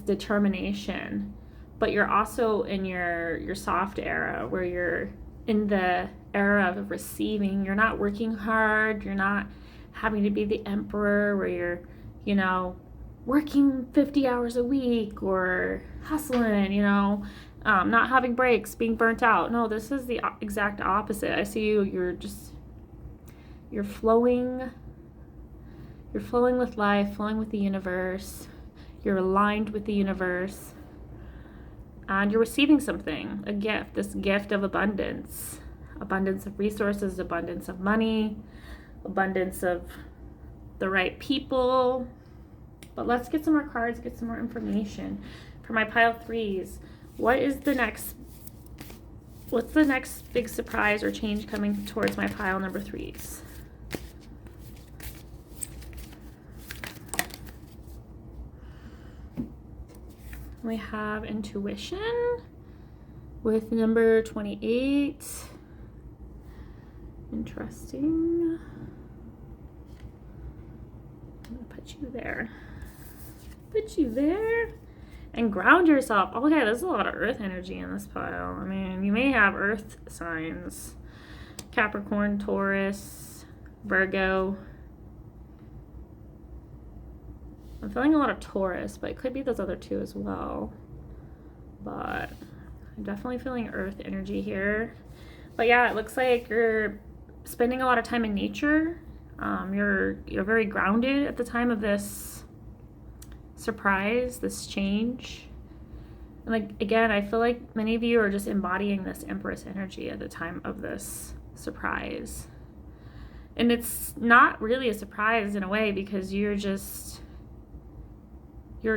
determination, but you're also in your soft era, where you're in the era of receiving. You're not working hard, you're not having to be the emperor, where you're, you know, working 50 hours a week or hustling, you know, not having breaks, being burnt out. No, this is the exact opposite. I see you, you're flowing with life, flowing with the universe. You're aligned with the universe, and you're receiving something, a gift, this gift of abundance of resources, abundance of money, abundance of the right people. But let's get some more cards, get some more information for my pile 3s. What's the next big surprise or change coming towards my pile number 3s? We have intuition with number 28. Interesting. I'm gonna put you there. Put you there. And ground yourself. Okay, there's a lot of earth energy in this pile. I mean, you may have earth signs. Capricorn, Taurus, Virgo. I'm feeling a lot of Taurus, but it could be those other two as well. But I'm definitely feeling earth energy here. But yeah, it looks like you're spending a lot of time in nature. You're very grounded at the time of this surprise, this change. And like, again, I feel like many of you are just embodying this Empress energy at the time of this surprise. And it's not really a surprise in a way, because you're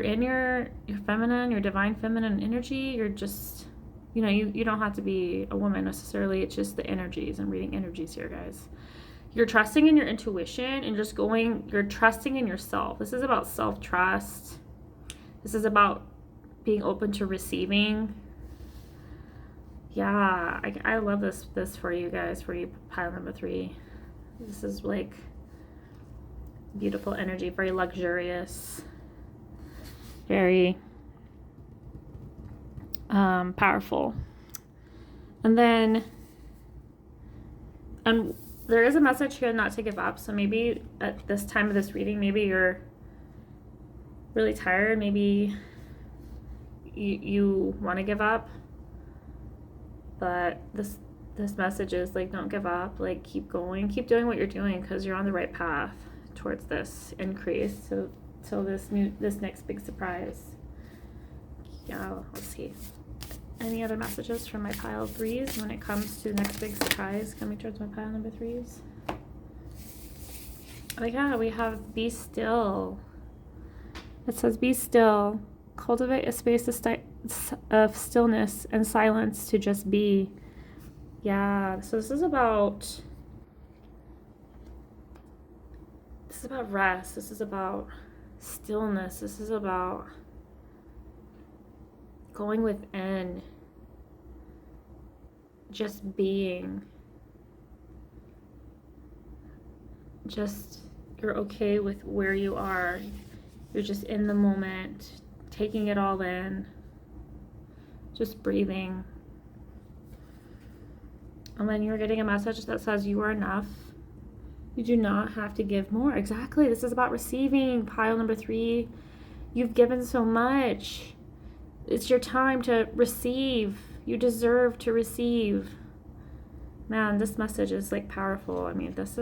in your feminine, your divine feminine energy. You're just, you know, you don't have to be a woman necessarily. It's just the energies. I'm reading energies here, guys. You're trusting in your intuition and you're trusting in yourself. This is about self-trust. This is about being open to receiving. Yeah, I love this for you guys, for you pile number 3. This is like beautiful energy, very luxurious, very powerful. And then, and there is a message here not to give up. So maybe at this time of this reading, maybe you're really tired. Maybe you want to give up. But this message is like, don't give up. Like, keep going. Keep doing what you're doing, because you're on the right path towards this increase. So this next big surprise. Yeah, let's see. Any other messages from my pile of 3s when it comes to the next big surprise coming towards my pile number 3s? Oh yeah, we have be still. It says be still. Cultivate a space of stillness and silence to just be. Yeah, so this is about rest. This is about stillness. This is about going within, just being. Just, you're okay with where you are. You're just in the moment, taking it all in, just breathing. And then you're getting a message that says you are enough. You do not have to give more. Exactly. This is about receiving. Pile number 3. You've given so much. It's your time to receive. You deserve to receive. Man, this message is like powerful. I mean, this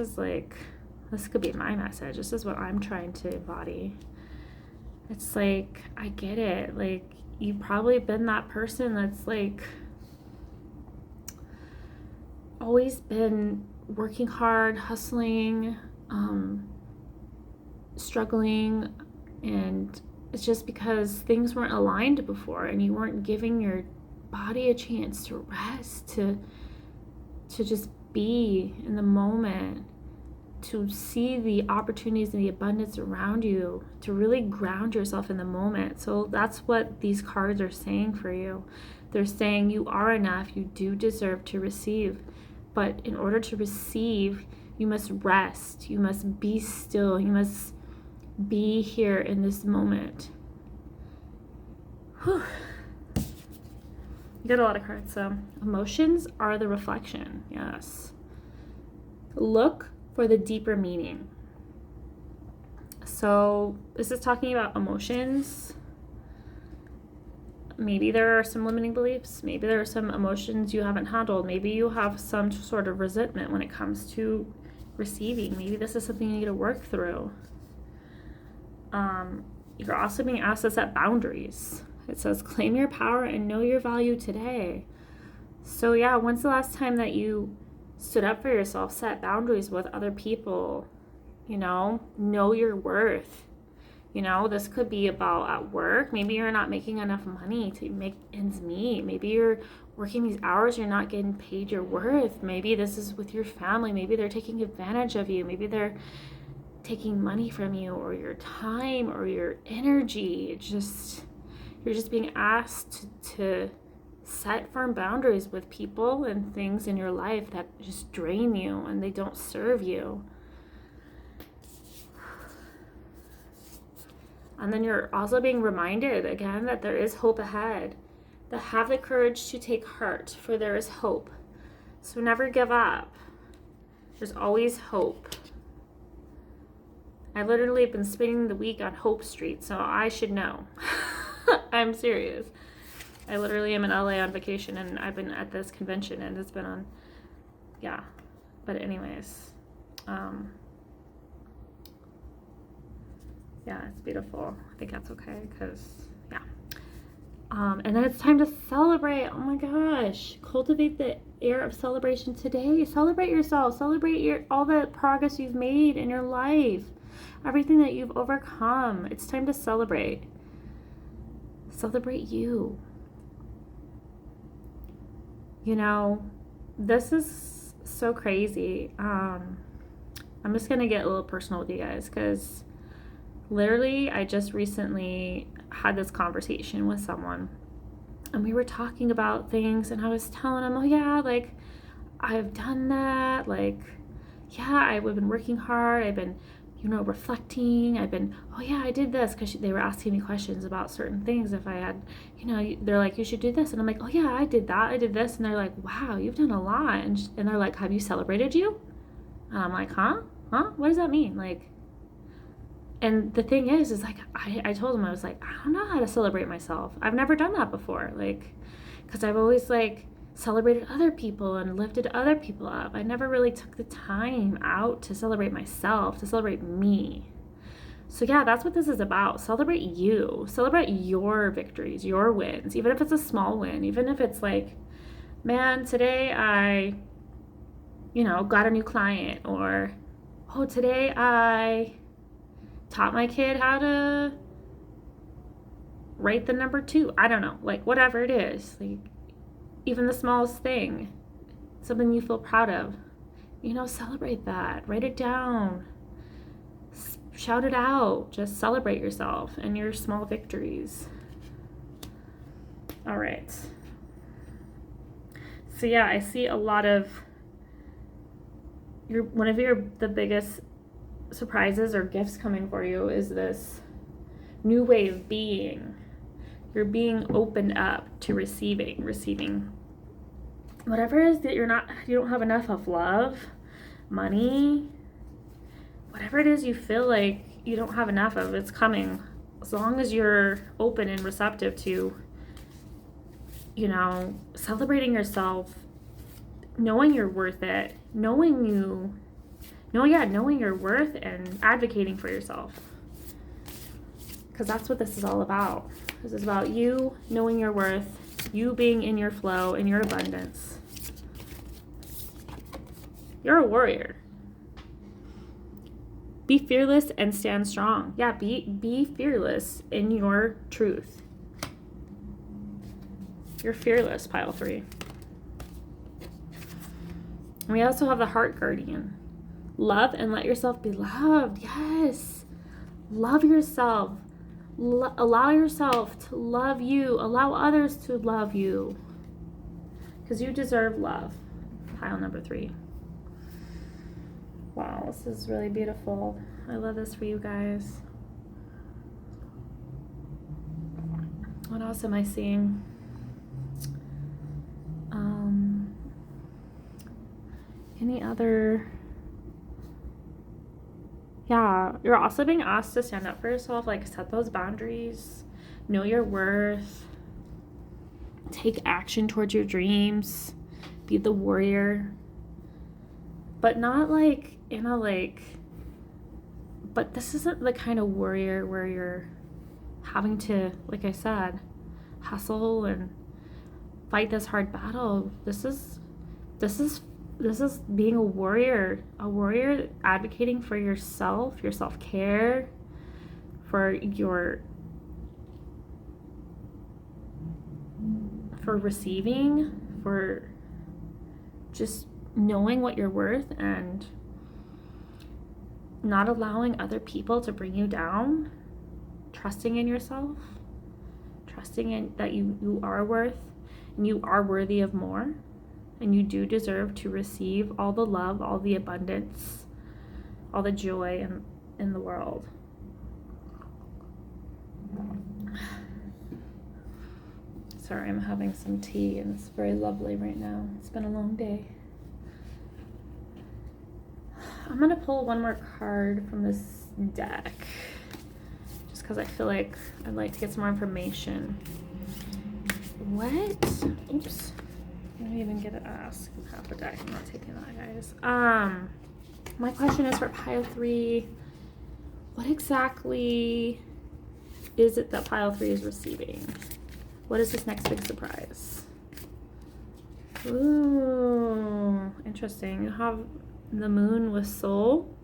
could be my message. This is what I'm trying to embody. It's like, I get it. Like, you've probably been that person that's like always been working hard, hustling, struggling, and it's just because things weren't aligned before and you weren't giving your body a chance to rest, to just be in the moment, to see the opportunities and the abundance around you, to really ground yourself in the moment. So that's what these cards are saying for you. They're saying you are enough, you do deserve to receive. But in order to receive, you must rest, you must be still, you must Be here in this moment. Whew. You got a lot of cards. So emotions are the reflection. Yes. Look for the deeper meaning. So this is talking about emotions. Maybe there are some limiting beliefs. Maybe there are some emotions you haven't handled. Maybe you have some sort of resentment when it comes to receiving. Maybe this is something you need to work through. You're also being asked to set boundaries. It says, claim your power and know your value today. So yeah, when's the last time that you stood up for yourself, set boundaries with other people, know your worth? This could be about at work. Maybe you're not making enough money to make ends meet. Maybe you're working these hours, you're not getting paid your worth. Maybe this is with your family. Maybe they're taking advantage of you. Maybe they're taking money from you, or your time, or your energy. You're just being asked to set firm boundaries with people and things in your life that just drain you and they don't serve you. And then you're also being reminded again that there is hope ahead. That have the courage to take heart, for there is hope. So never give up. There's always hope. I literally have been spending the week on Hope Street, so I should know. I'm serious. I literally am in LA on vacation, and I've been at this convention, and it's been on, yeah. But anyways, yeah, it's beautiful. I think that's okay, because, yeah. And then it's time to celebrate. Oh my gosh. Cultivate the air of celebration today. Celebrate yourself. Celebrate all the progress you've made in your life. Everything that you've overcome. It's time to celebrate. Celebrate you. This is so crazy. I'm just going to get a little personal with you guys, because literally I just recently had this conversation with someone, and we were talking about things, and I was telling him, oh yeah, like I've done that, like yeah, I've been working hard, I've been reflecting, oh yeah, I did this, because they were asking me questions about certain things. If I had, they're like, you should do this, and I'm like, oh yeah, I did that, I did this, and they're like, wow, you've done a lot, and they're like, have you celebrated you? And I'm like, huh, what does that mean? Like, and the thing is like, I told them, I was like, I don't know how to celebrate myself. I've never done that before, like, because I've always like celebrated other people and lifted other people up. I never really took the time out to celebrate myself, to celebrate me. So yeah, that's what this is about. Celebrate you. Celebrate your victories, your wins, even if it's a small win, even if it's like, man, today I, got a new client, or, oh, today I taught my kid how to write the number 2. I don't know, like whatever it is, like even the smallest thing, something you feel proud of, celebrate that, write it down, shout it out, just celebrate yourself and your small victories. All right. So yeah, I see a lot of one of the biggest surprises or gifts coming for you is this new way of being. You're being opened up to receiving whatever it is that you don't have enough of, love, money, whatever it is you feel like you don't have enough of, it's coming. As long as you're open and receptive to, celebrating yourself, knowing you're worth it, knowing your worth, and advocating for yourself. Because that's what this is all about. This is about you knowing your worth, you being in your flow, in your abundance. You're a warrior. Be fearless and stand strong. Yeah, be fearless in your truth. You're fearless, pile 3. And we also have the heart guardian. Love and let yourself be loved. Yes. Love yourself. Allow yourself to love you. Allow others to love you. Because you deserve love. Pile number 3. Wow, this is really beautiful. I love this for you guys. What else am I seeing? Any other? Yeah, you're also being asked to stand up for yourself, like set those boundaries, know your worth, take action towards your dreams, be the warrior, but not like in a but this isn't the kind of warrior where you're having to, like I said, hustle and fight this hard battle. This is being a warrior advocating for yourself, your self-care, for receiving, for just knowing what you're worth and not allowing other people to bring you down, trusting in yourself, trusting in that you are worth and you are worthy of more. And you do deserve to receive all the love, all the abundance, all the joy in the world. Sorry, I'm having some tea and it's very lovely right now. It's been a long day. I'm going to pull one more card from this deck just because I feel like I'd like to get some more information. What? Oops. I don't even get to ask half a deck. I'm not taking that, guys. My question is for pile 3. What exactly is it that pile 3 is receiving? What is this next big surprise? Ooh, interesting. You have the moon with soul.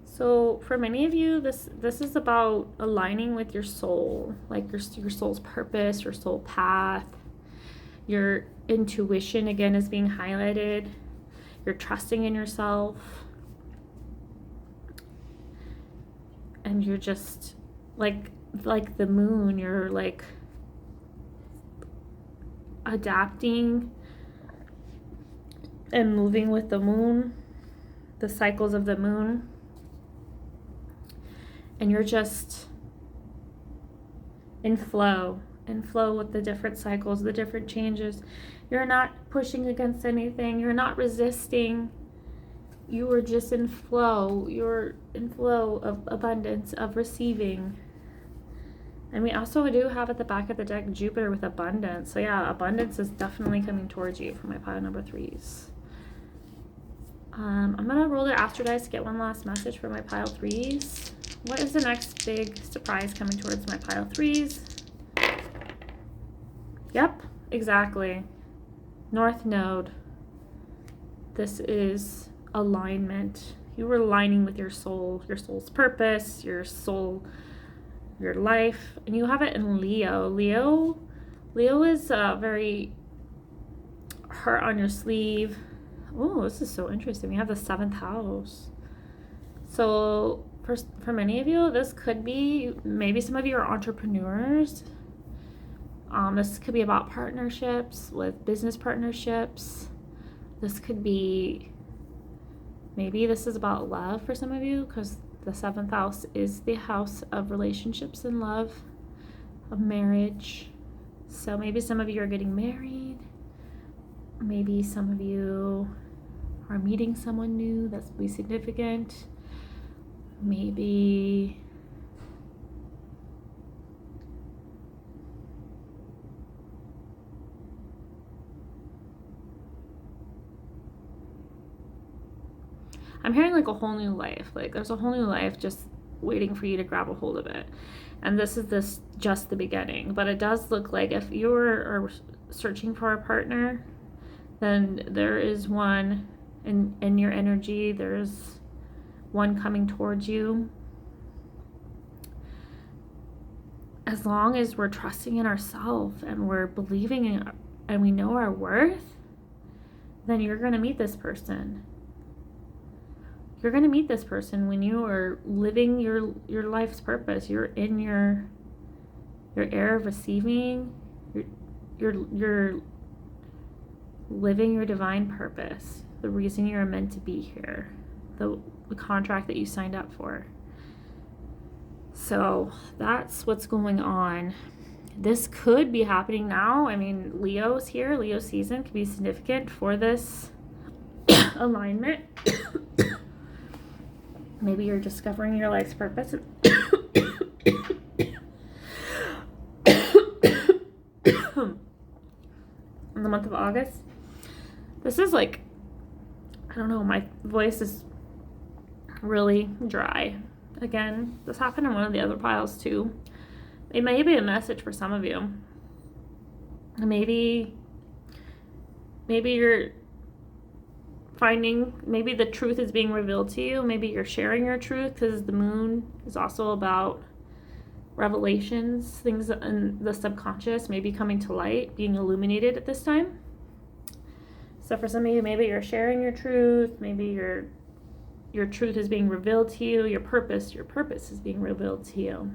So for many of you, this is about aligning with your soul, like your soul's purpose, your soul path. Your intuition again is being highlighted. You're trusting in yourself. And you're just like the moon, you're like adapting and moving with the moon, the cycles of the moon. And you're just in flow with the different cycles, the different changes. You're not pushing against anything. You're not resisting. You are just in flow. You're in flow of abundance, of receiving. And we also do have at the back of the deck Jupiter with abundance. So yeah, abundance is definitely coming towards you for my pile number 3s. I'm going to roll the Astro Dice to get one last message for my pile 3s. What is the next big surprise coming towards my pile 3s? Yep, exactly. North Node. This is alignment. You are aligning with your soul's purpose, your soul, your life. And you have it in Leo. Leo is very heart on your sleeve. Oh, this is so interesting. We have the 7th house. So for many of you, this could be, maybe some of you are entrepreneurs. This could be about partnerships, with business partnerships. This could be, maybe this is about love for some of you, because the 7th house is the house of relationships and love, of marriage. So maybe some of you are getting married. Maybe some of you are meeting someone new that's be significant. Maybe I'm hearing like a whole new life. Like there's a whole new life just waiting for you to grab a hold of it. And this is just the beginning. But it does look like if you are searching for a partner, then there is one in your energy. There's one coming towards you. As long as we're trusting in ourselves and we're believing in and we know our worth, then you're going to meet this person. You're going to meet this person when you are living your life's purpose. You're in your era of receiving. You're living your divine purpose. The reason you're meant to be here. The contract that you signed up for. So that's what's going on. This could be happening now. I mean, Leo's here. Leo season could be significant for this alignment. Maybe you're discovering your life's purpose. In the month of August. This is like, I don't know, my voice is really dry. Again, this happened in one of the other piles too. It may be a message for some of you. Maybe you're finding, maybe the truth is being revealed to you. Maybe you're sharing your truth, because the moon is also about revelations, things in the subconscious maybe coming to light, being illuminated at this time. So for some of you, maybe you're sharing your truth, maybe your truth is being revealed to you, your purpose is being revealed to you.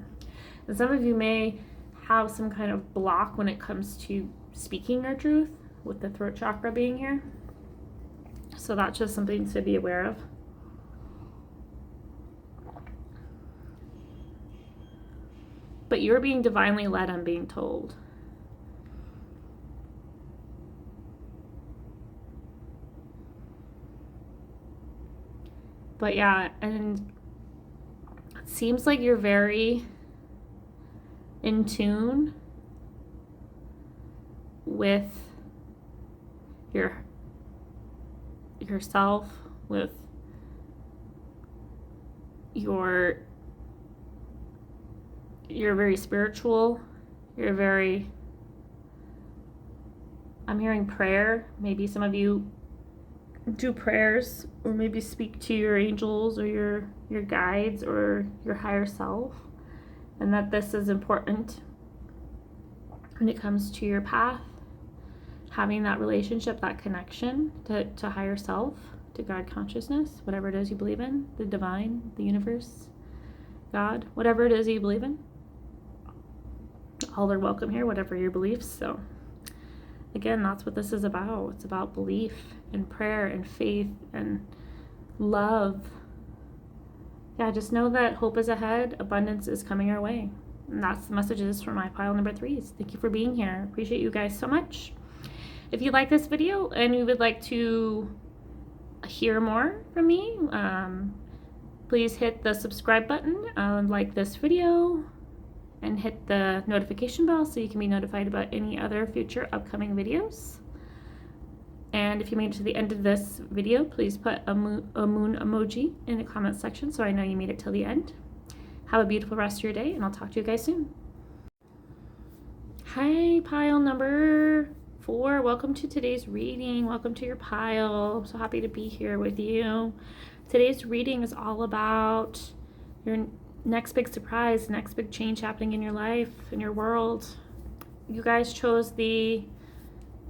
And some of you may have some kind of block when it comes to speaking your truth, with the throat chakra being here. So that's just something to be aware of. But you're being divinely led, I'm being told. But yeah, and it seems like you're very in tune with yourself, with you're very spiritual. I'm hearing prayer. Maybe some of you do prayers, or maybe speak to your angels or your guides or your higher self, and that this is important when it comes to your path, having that relationship, that connection to higher self, to God consciousness, whatever it is you believe in, the divine, the universe, God, whatever it is you believe in. All are welcome here, whatever your beliefs. So again, that's what this is about. It's about belief and prayer and faith and love. Yeah, just know that hope is ahead, abundance is coming our way. And that's the messages for my pile number 3s. Thank you for being here. Appreciate you guys so much. If you like this video and you would like to hear more from me, please hit the subscribe button, like this video, and hit the notification bell so you can be notified about any other future upcoming videos. And if you made it to the end of this video, please put a moon emoji in the comment section so I know you made it till the end. Have a beautiful rest of your day, and I'll talk to you guys soon. Hi, pile number 4. Welcome to today's reading. Welcome to your pile. I'm so happy to be here with you. Today's reading is all about your next big surprise, next big change happening in your life, in your world. You guys chose the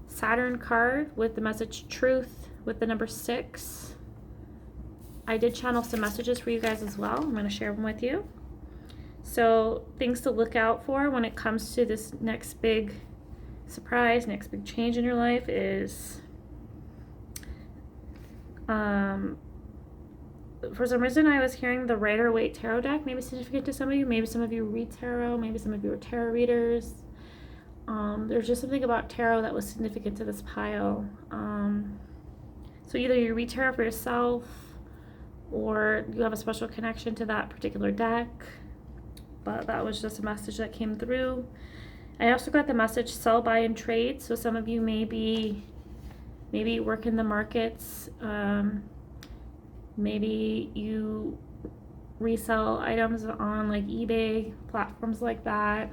Saturn card with the message truth with the number 6. I did channel some messages for you guys as well. I'm going to share them with you. So things to look out for when it comes to this next big surprise, next big change in your life is for some reason I was hearing the Rider-Waite Tarot deck, maybe significant to some of you. Maybe some of you read tarot, maybe some of you are tarot readers. There's just something about tarot that was significant to this pile. So either you read tarot for yourself or you have a special connection to that particular deck. But that was just a message that came through. I also got the message sell, buy, and trade. So some of you maybe work in the markets. Maybe you resell items on like eBay, platforms like that.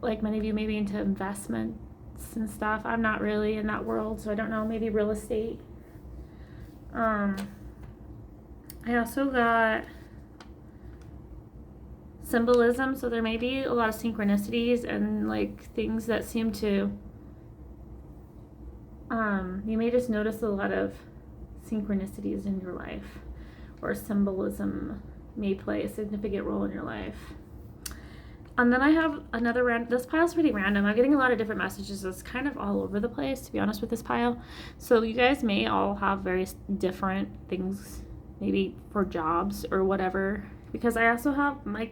Like many of you maybe into investments and stuff. I'm not really in that world, so I don't know. Maybe real estate. I also got symbolism, so there may be a lot of synchronicities and like things that seem to you may just notice a lot of synchronicities in your life, or symbolism may play a significant role in your life. And then I have another this pile's pretty random. I'm getting a lot of different messages. It's kind of all over the place, to be honest, with this pile. So you guys may all have various different things, maybe for jobs or whatever, because I also have my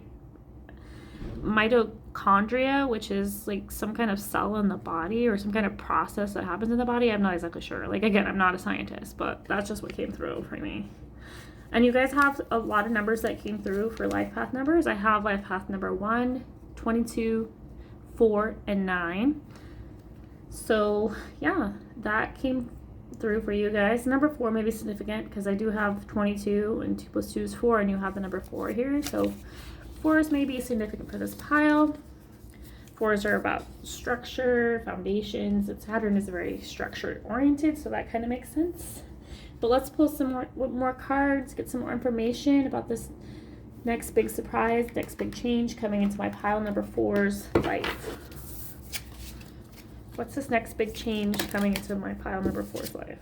mitochondria, which is like some kind of cell in the body or some kind of process that happens in the body. I'm not exactly sure. Like, again, I'm not a scientist, but that's just what came through for me. And you guys have a lot of numbers that came through for life path numbers. I have life path number 1, 22, 4, and 9. So yeah, that came through for you guys. Number 4 may be significant because I do have 22 and 2 plus 2 is 4, and you have the number 4 here. So 4s may be significant for this pile. 4s are about structure, foundations, and Saturn is very structured oriented, so that kind of makes sense. But let's pull some more cards, get some more information about this next big surprise, next big change coming into my pile number 4's life. What's this next big change coming into my pile number 4's life?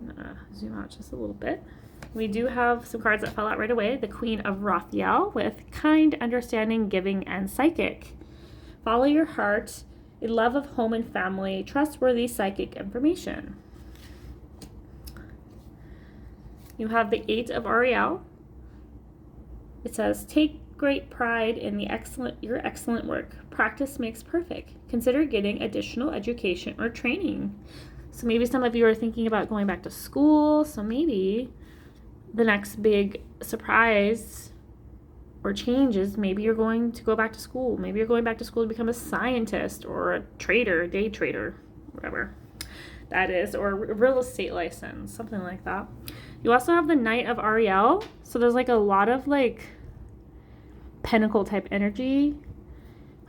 I'm gonna zoom out just a little bit. We do have some cards that fell out right away. The Queen of Raphael with kind, understanding, giving, and psychic. Follow your heart, a love of home and family, trustworthy psychic information. You have the 8 of Ariel. It says, take great pride in your excellent work. Practice makes perfect. Consider getting additional education or training. So maybe some of you are thinking about going back to school. So maybe the next big surprise or change is maybe you're going to go back to school. Maybe you're going back to school to become a scientist or a trader, day trader, whatever that is, or a real estate license, something like that. You also have the Knight of Ariel. So there's like a lot of like pentacle type energy.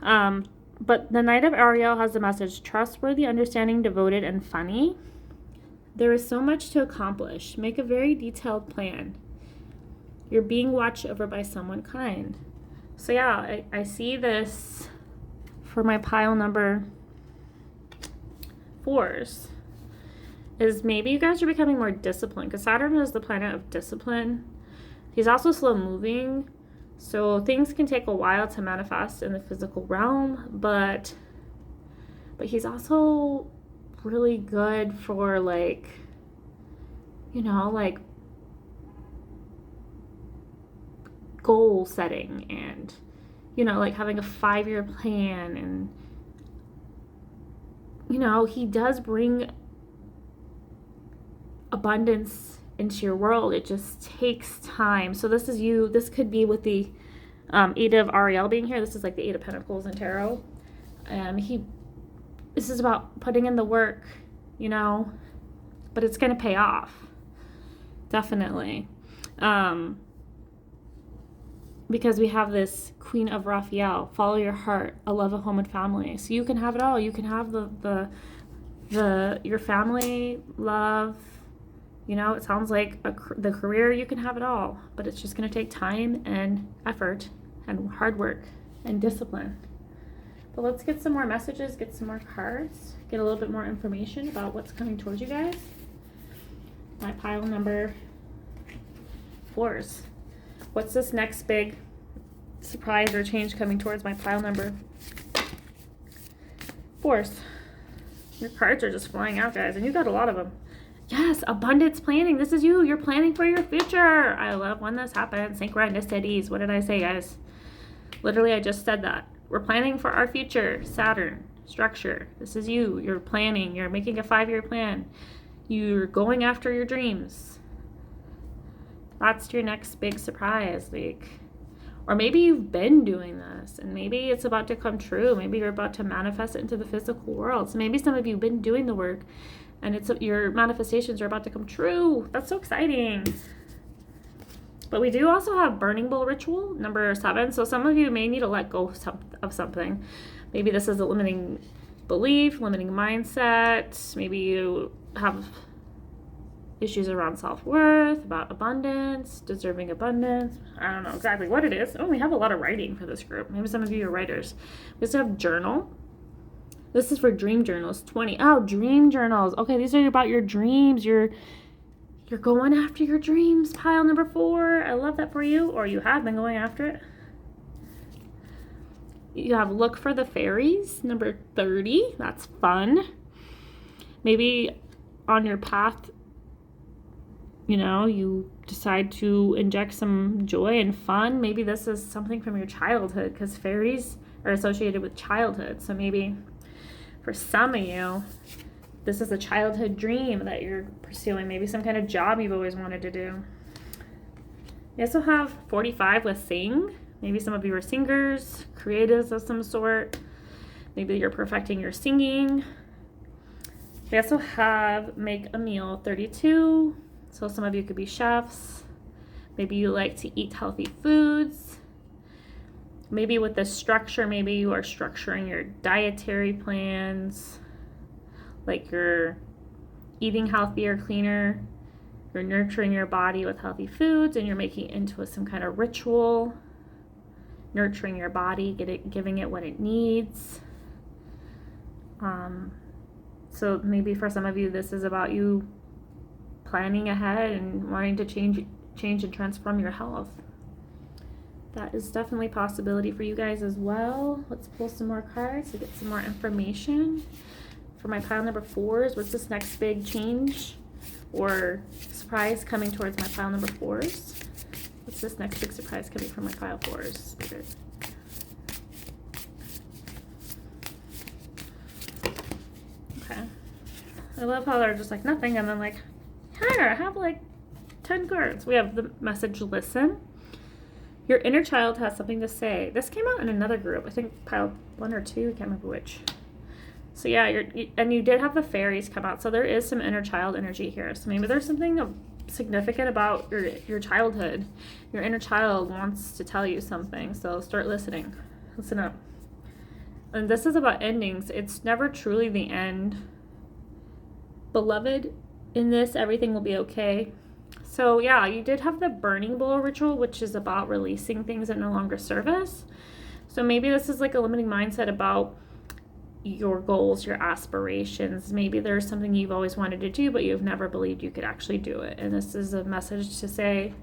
But the Knight of Ariel has the message, trustworthy, understanding, devoted, and funny. There is so much to accomplish. Make a very detailed plan. You're being watched over by someone kind. So yeah, I see this for my pile number 4s. Is maybe you guys are becoming more disciplined, because Saturn is the planet of discipline. He's also slow moving, so things can take a while to manifest in the physical realm, but he's also really good for like, you know, like goal setting and, you know, like having a 5-year plan. And, you know, he does bring abundance into your world. It just takes time. So this is you. This could be with the 8 of Ariel being here. This is like the 8 of Pentacles in tarot. This is about putting in the work, you know, but it's going to pay off. Definitely. Because we have this Queen of Raphael, follow your heart, a love of home and family. So you can have it all. You can have your family, love, you know, it sounds like the career, you can have it all, but it's just going to take time and effort and hard work and discipline. But let's get some more messages, get some more cards, get a little bit more information about what's coming towards you guys. My pile number 4s. What's this next big surprise or change coming towards my pile number 4s? Your cards are just flying out, guys, and you got a lot of them. Yes, abundance planning. This is you. You're planning for your future. I love when this happens. Synchronicities. What did I say, guys? Literally, I just said that. We're planning for our future. Saturn, structure. This is you. You're planning. You're making a 5-year plan. You're going after your dreams. That's your next big surprise. Like, or maybe you've been doing this and maybe it's about to come true. Maybe you're about to manifest it into the physical world. So maybe some of you have been doing the work and your manifestations are about to come true. That's so exciting. But we do also have burning bowl ritual, number 7. So some of you may need to let go of something. Maybe this is a limiting belief, limiting mindset. Maybe you have issues around self-worth, about abundance, deserving abundance. I don't know exactly what it is. Oh, we have a lot of writing for this group. Maybe some of you are writers. We also have journal. This is for dream journals, 20. Oh, dream journals. Okay, these are about your dreams. You're going after your dreams, pile number 4. I love that for you, or you have been going after it. You have look for the fairies, number 30. That's fun. Maybe on your path you know, you decide to inject some joy and fun. Maybe this is something from your childhood, because fairies are associated with childhood. So maybe for some of you, this is a childhood dream that you're pursuing, maybe some kind of job you've always wanted to do. You also have 45 with sing. Maybe some of you are singers, creatives of some sort. Maybe you're perfecting your singing. We also have make a meal, 32. So some of you could be chefs. Maybe you like to eat healthy foods. Maybe with this structure, maybe you are structuring your dietary plans, like you're eating healthier, cleaner, you're nurturing your body with healthy foods, and you're making it into some kind of ritual, nurturing your body, giving it what it needs. So maybe for some of you, this is about you planning ahead and wanting to change and transform your health. That is definitely a possibility for you guys as well. Let's pull some more cards to get some more information. For my pile number 4s, what's this next big change or surprise coming towards my pile number 4s? What's this next big surprise coming from my pile 4s? Okay. I love how they're just like nothing, and then like, here, I have like 10 cards. We have the message, listen. Your inner child has something to say. This came out in another group. I think pile 1 or 2. I can't remember which. So yeah, and you did have the fairies come out. So there is some inner child energy here. So maybe there's something significant about your childhood. Your inner child wants to tell you something. So start listening. Listen up. And this is about endings. It's never truly the end. Beloved, in this, everything will be okay. So yeah, you did have the burning bowl ritual, which is about releasing things that no longer serve us. So maybe this is like a limiting mindset about your goals, your aspirations. Maybe there's something you've always wanted to do, but you've never believed you could actually do it. And this is a message to say,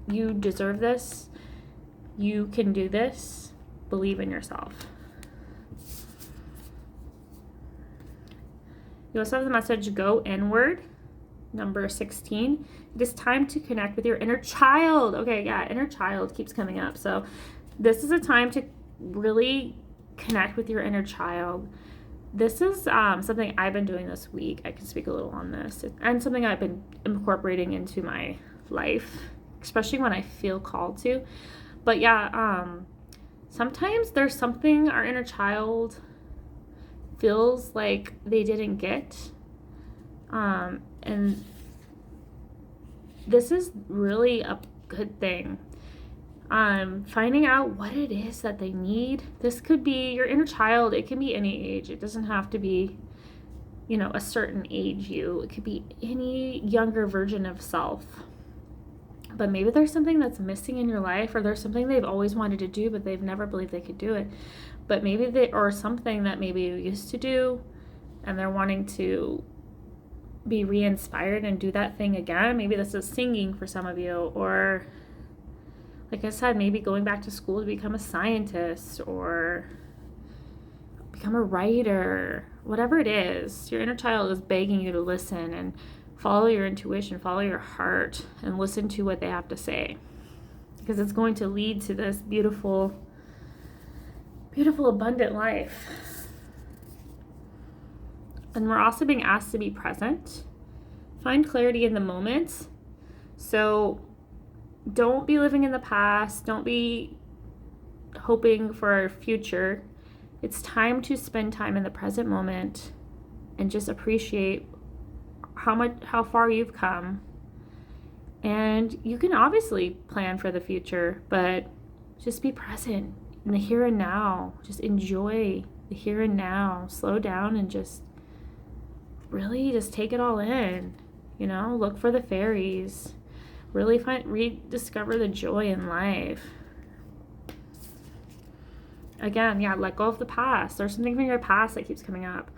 you deserve this. You can do this. Believe in yourself. You also have the message, go inward, number 16. It is time to connect with your inner child. Okay, yeah, inner child keeps coming up. So this is a time to really connect with your inner child. This is something I've been doing this week. I can speak a little on this. And something I've been incorporating into my life, especially when I feel called to. But yeah, sometimes there's something our inner child feels like they didn't get, and this is really a good thing. Finding out what it is that they need. This could be your inner child. It can be any age. It doesn't have to be, a certain age it could be any younger version of self. But maybe there's something that's missing in your life, or there's something they've always wanted to do, but they've never believed they could do it. But maybe or something that maybe you used to do, and they're wanting to be re-inspired and do that thing again. Maybe this is singing for some of you, or like I said, maybe going back to school to become a scientist or become a writer. Whatever it is, your inner child is begging you to listen and follow your intuition, follow your heart, and listen to what they have to say, because it's going to lead to this beautiful, beautiful, abundant life. And we're also being asked to be present. Find clarity in the moment. So don't be living in the past. Don't be hoping for a future. It's time to spend time in the present moment and just appreciate how far you've come. And you can obviously plan for the future, but just be present in the here and now. Just enjoy the here and now. Slow down and just really just take it all in. Look for the fairies. Really rediscover the joy in life. Again, yeah, let go of the past. There's something from your past that keeps coming up,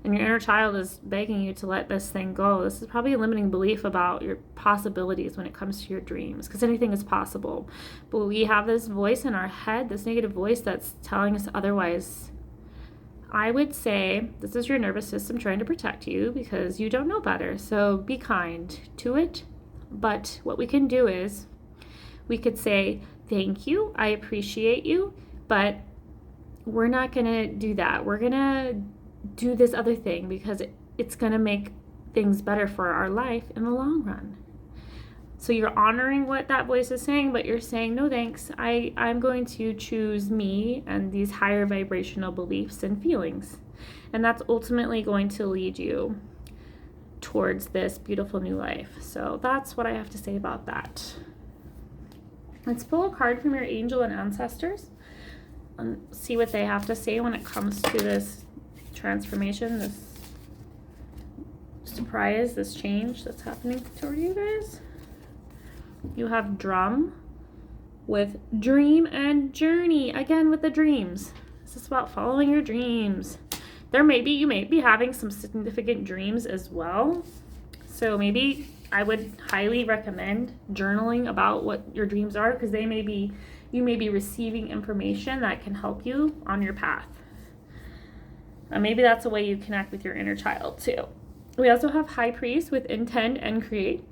and your inner child is begging you to let this thing go. This is probably a limiting belief about your possibilities when it comes to your dreams, because anything is possible. But we have this voice in our head, this negative voice that's telling us otherwise. I would say this is your nervous system trying to protect you because you don't know better. So be kind to it. But what we can do is we could say, thank you, I appreciate you, but we're not going to do that. We're going to do this other thing because it's going to make things better for our life in the long run. So you're honoring what that voice is saying, but you're saying, no thanks, I'm going to choose me and these higher vibrational beliefs and feelings. And that's ultimately going to lead you towards this beautiful new life. So that's what I have to say about that. Let's pull a card from your angel and ancestors and see what they have to say when it comes to this transformation, this surprise, this change that's happening toward you guys. You have drum with dream and journey. Again, with the dreams. This is about following your dreams. You may be having some significant dreams as well. So maybe I would highly recommend journaling about what your dreams are, because you may be receiving information that can help you on your path. Maybe that's a way you connect with your inner child too. We also have high priest with intend and create.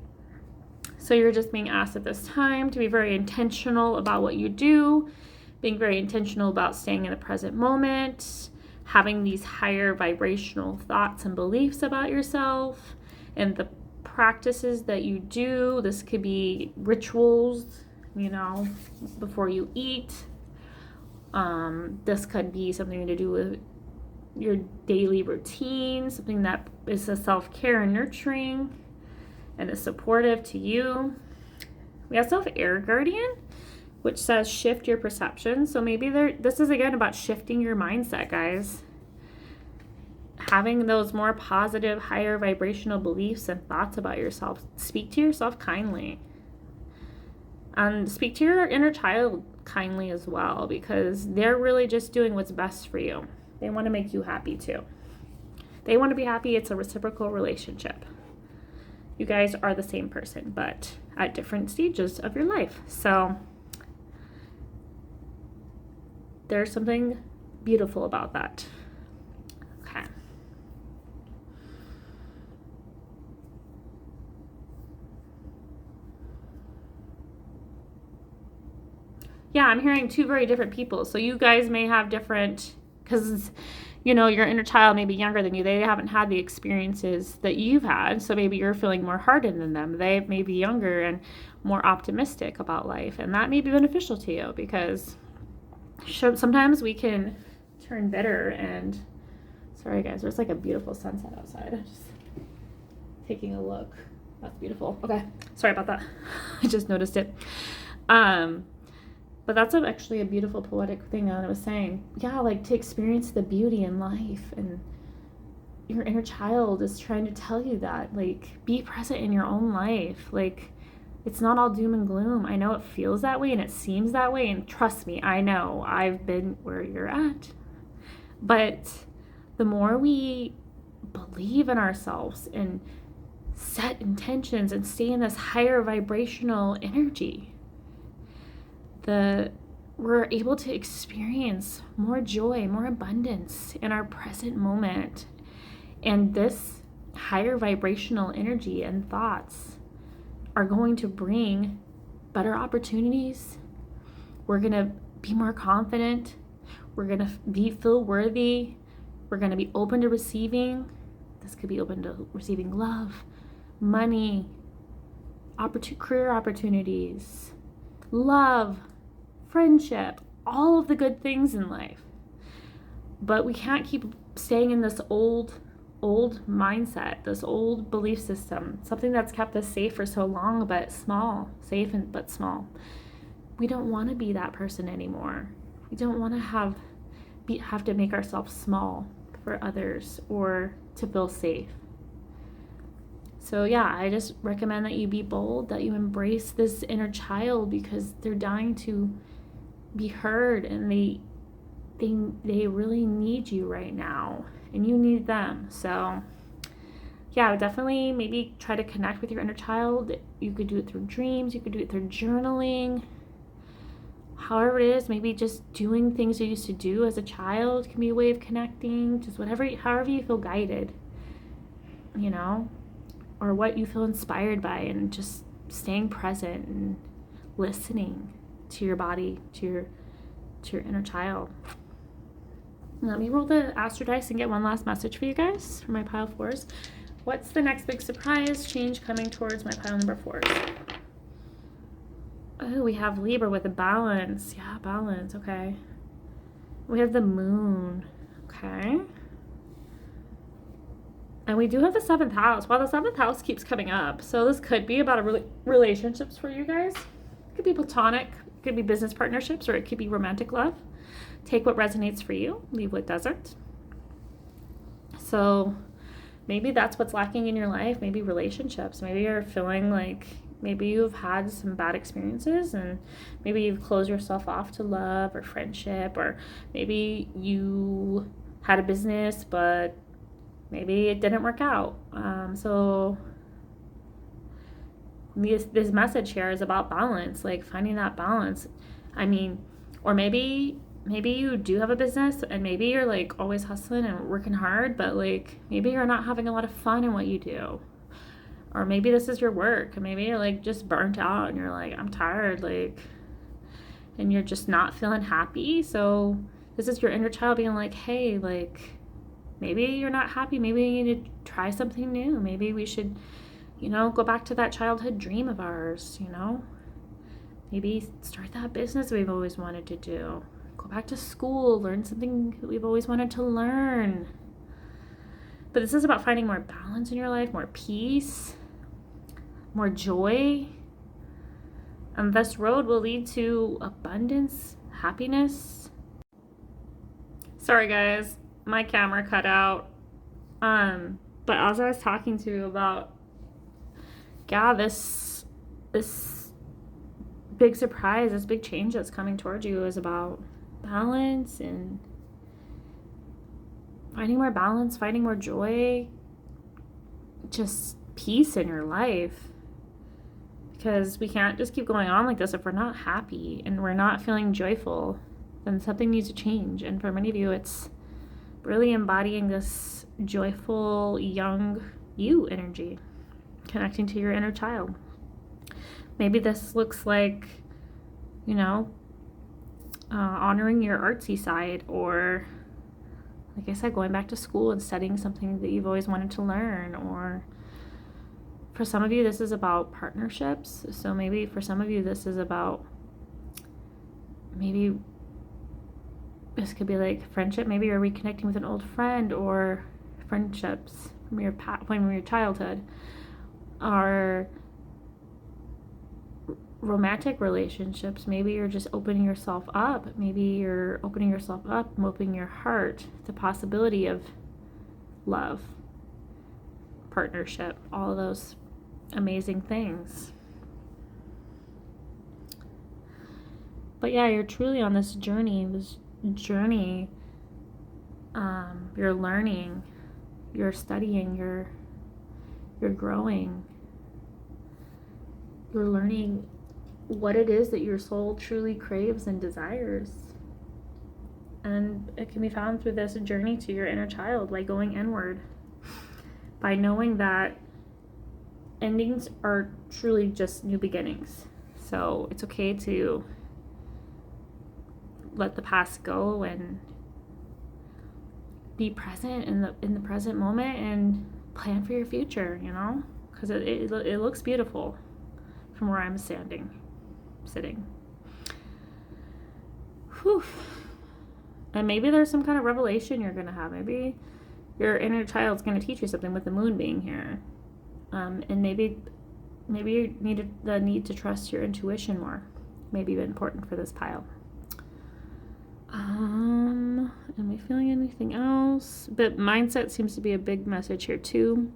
So you're just being asked at this time to be very intentional about what you do, being very intentional about staying in the present moment, having these higher vibrational thoughts and beliefs about yourself and the practices that you do. This could be rituals, before you eat. This could be something to do with your daily routine, something that is a self-care and nurturing and is supportive to you. We also have air guardian, which says shift your perception. So maybe this is again about shifting your mindset, guys. Having those more positive, higher vibrational beliefs and thoughts about yourself. Speak to yourself kindly. And speak to your inner child kindly as well, because they're really just doing what's best for you. They want to make you happy too. They want to be happy. It's a reciprocal relationship. You guys are the same person, but at different stages of your life. So there's something beautiful about that. Okay. Yeah, I'm hearing two very different people. So you guys may have different, because your inner child may be younger than you. They haven't had the experiences that you've had. So maybe you're feeling more hardened than them. They may be younger and more optimistic about life. And that may be beneficial to you, because sometimes we can turn bitter and... Sorry, guys. There's like a beautiful sunset outside. I'm just taking a look. That's beautiful. Okay. Sorry about that. I just noticed it. But that's actually a beautiful poetic thing that I was saying. Yeah, like to experience the beauty in life, and your inner child is trying to tell you that, like, be present in your own life. Like, it's not all doom and gloom. I know it feels that way and it seems that way, and trust me, I know I've been where you're at. But the more we believe in ourselves and set intentions and stay in this higher vibrational energy, we're able to experience more joy, more abundance in our present moment. And this higher vibrational energy and thoughts are going to bring better opportunities. We're going to be more confident. We're going to feel worthy. We're going to be open to receiving. This could be open to receiving love, money, career opportunities, love, friendship, all of the good things in life. But we can't keep staying in this old mindset, this old belief system, something that's kept us safe for so long, but small, safe but small. We don't want to be that person anymore. We don't want to have to make ourselves small for others or to feel safe. So yeah, I just recommend that you be bold, that you embrace this inner child, because they're dying to be heard, and they really need you right now, and you need them. So yeah, definitely maybe try to connect with your inner child. You could do it through dreams, you could do it through journaling, however it is. Maybe just doing things you used to do as a child can be a way of connecting. Just however you feel guided, or what you feel inspired by, and just staying present and listening to your body, to your inner child. Let me roll the Astro Dice and get one last message for you guys for my pile 4s. What's the next big surprise change coming towards my pile number 4s? Oh, we have Libra with a balance. Yeah, balance. Okay. We have the moon. Okay. And we do have the 7th house. Well, the 7th house keeps coming up. So this could be about relationships for you guys. It could be platonic. It could be business partnerships, or it could be romantic love. Take what resonates for you. Leave what doesn't. So maybe that's what's lacking in your life. Maybe relationships. Maybe you're feeling like maybe you've had some bad experiences and maybe you've closed yourself off to love or friendship, or maybe you had a business but maybe it didn't work out. So this message here is about balance, like finding that balance. I mean, or maybe you do have a business and maybe you're like always hustling and working hard, but like maybe you're not having a lot of fun in what you do. Or maybe this is your work and maybe you're like just burnt out and you're like, I'm tired, like, and you're just not feeling happy. So this is your inner child being like, hey, like, maybe you're not happy. Maybe you need to try something new. Maybe we should, go back to that childhood dream of ours, Maybe start that business we've always wanted to do. Go back to school, learn something that we've always wanted to learn. But this is about finding more balance in your life, more peace, more joy. And this road will lead to abundance, happiness. Sorry guys, my camera cut out. But as I was talking to you about, this big surprise, this big change that's coming towards you is about balance and finding more balance, finding more joy, just peace in your life. Because we can't just keep going on like this if we're not happy and we're not feeling joyful. Then something needs to change. And for many of you, it's really embodying this joyful young you energy, connecting to your inner child. Maybe this looks like, honoring your artsy side, or like I said, going back to school and studying something that you've always wanted to learn. Or for some of you, this is about partnerships. So maybe for some of you, this is about, maybe this could be like friendship. Maybe you're reconnecting with an old friend, or friendships from your childhood, or romantic relationships. Maybe you're just opening yourself up. Maybe you're opening yourself up and opening your heart to the possibility of love, partnership, all of those amazing things. But yeah, you're truly on this journey. You're learning, you're studying, you're growing, you're learning what it is that your soul truly craves and desires. And it can be found through this journey to your inner child, by going inward, by knowing that endings are truly just new beginnings. So it's okay to let the past go and be present in the present moment and plan for your future, because it looks beautiful from where I'm sitting. Whew. And maybe there's some kind of revelation you're going to have. Maybe your inner child's going to teach you something with the moon being here. And maybe you need to trust your intuition more. Maybe important for this pile. Am I feeling anything else? But mindset seems to be a big message here too.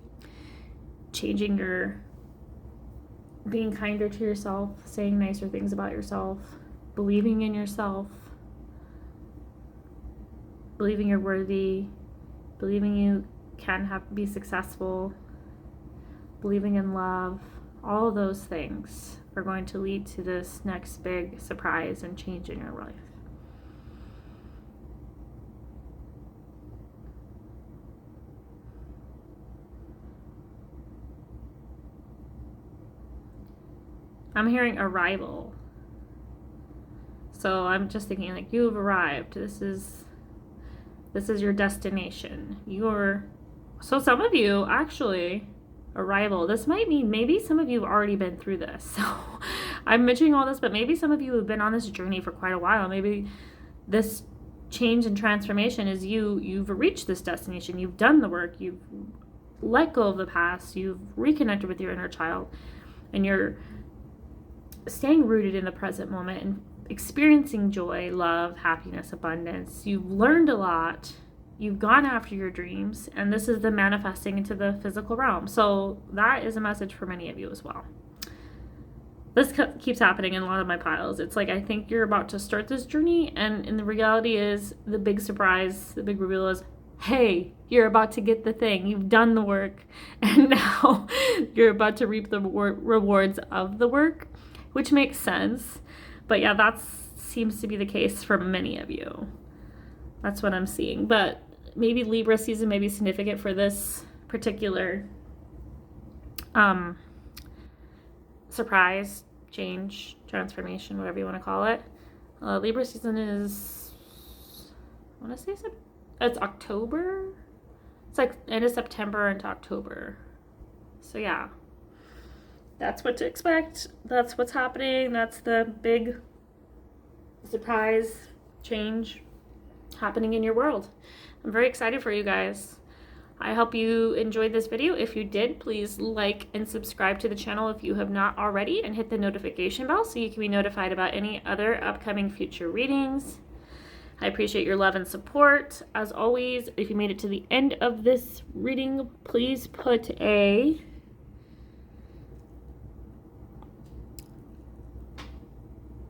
Being kinder to yourself, saying nicer things about yourself, believing in yourself, believing you're worthy, believing you can be successful, believing in love. All of those things are going to lead to this next big surprise and change in your life. I'm hearing arrival. So I'm just thinking like you've arrived. This is your destination. So some of you actually arrival. This might mean maybe some of you have already been through this. So I'm mentioning all this, but maybe some of you have been on this journey for quite a while. Maybe this change and transformation is you've reached this destination. You've done the work. You've let go of the past. You've reconnected with your inner child, and you're staying rooted in the present moment and experiencing joy, love, happiness, abundance. You've learned a lot. You've gone after your dreams, and this is the manifesting into the physical realm. So that is a message for many of you as well. This keeps happening in a lot of my piles. It's like I think you're about to start this journey, and the reality is the big surprise, the big reveal is, hey, you're about to get the thing. You've done the work, and now you're about to reap the rewards of the work, which makes sense. But yeah, that seems to be the case for many of you. That's what I'm seeing. But maybe Libra season may be significant for this particular surprise, change, transformation, whatever you want to call it. Libra season is, I want to say it's October. It's like end of September into October. So yeah, that's what to expect. That's what's happening. That's the big surprise change happening in your world. I'm very excited for you guys. I hope you enjoyed this video. If you did, please like and subscribe to the channel if you have not already, and hit the notification bell so you can be notified about any other upcoming future readings. I appreciate your love and support. As always, if you made it to the end of this reading, please put a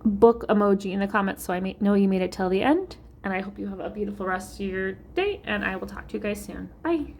book emoji in the comments so I know you made it till the end. And I hope you have a beautiful rest of your day, and I will talk to you guys soon. Bye.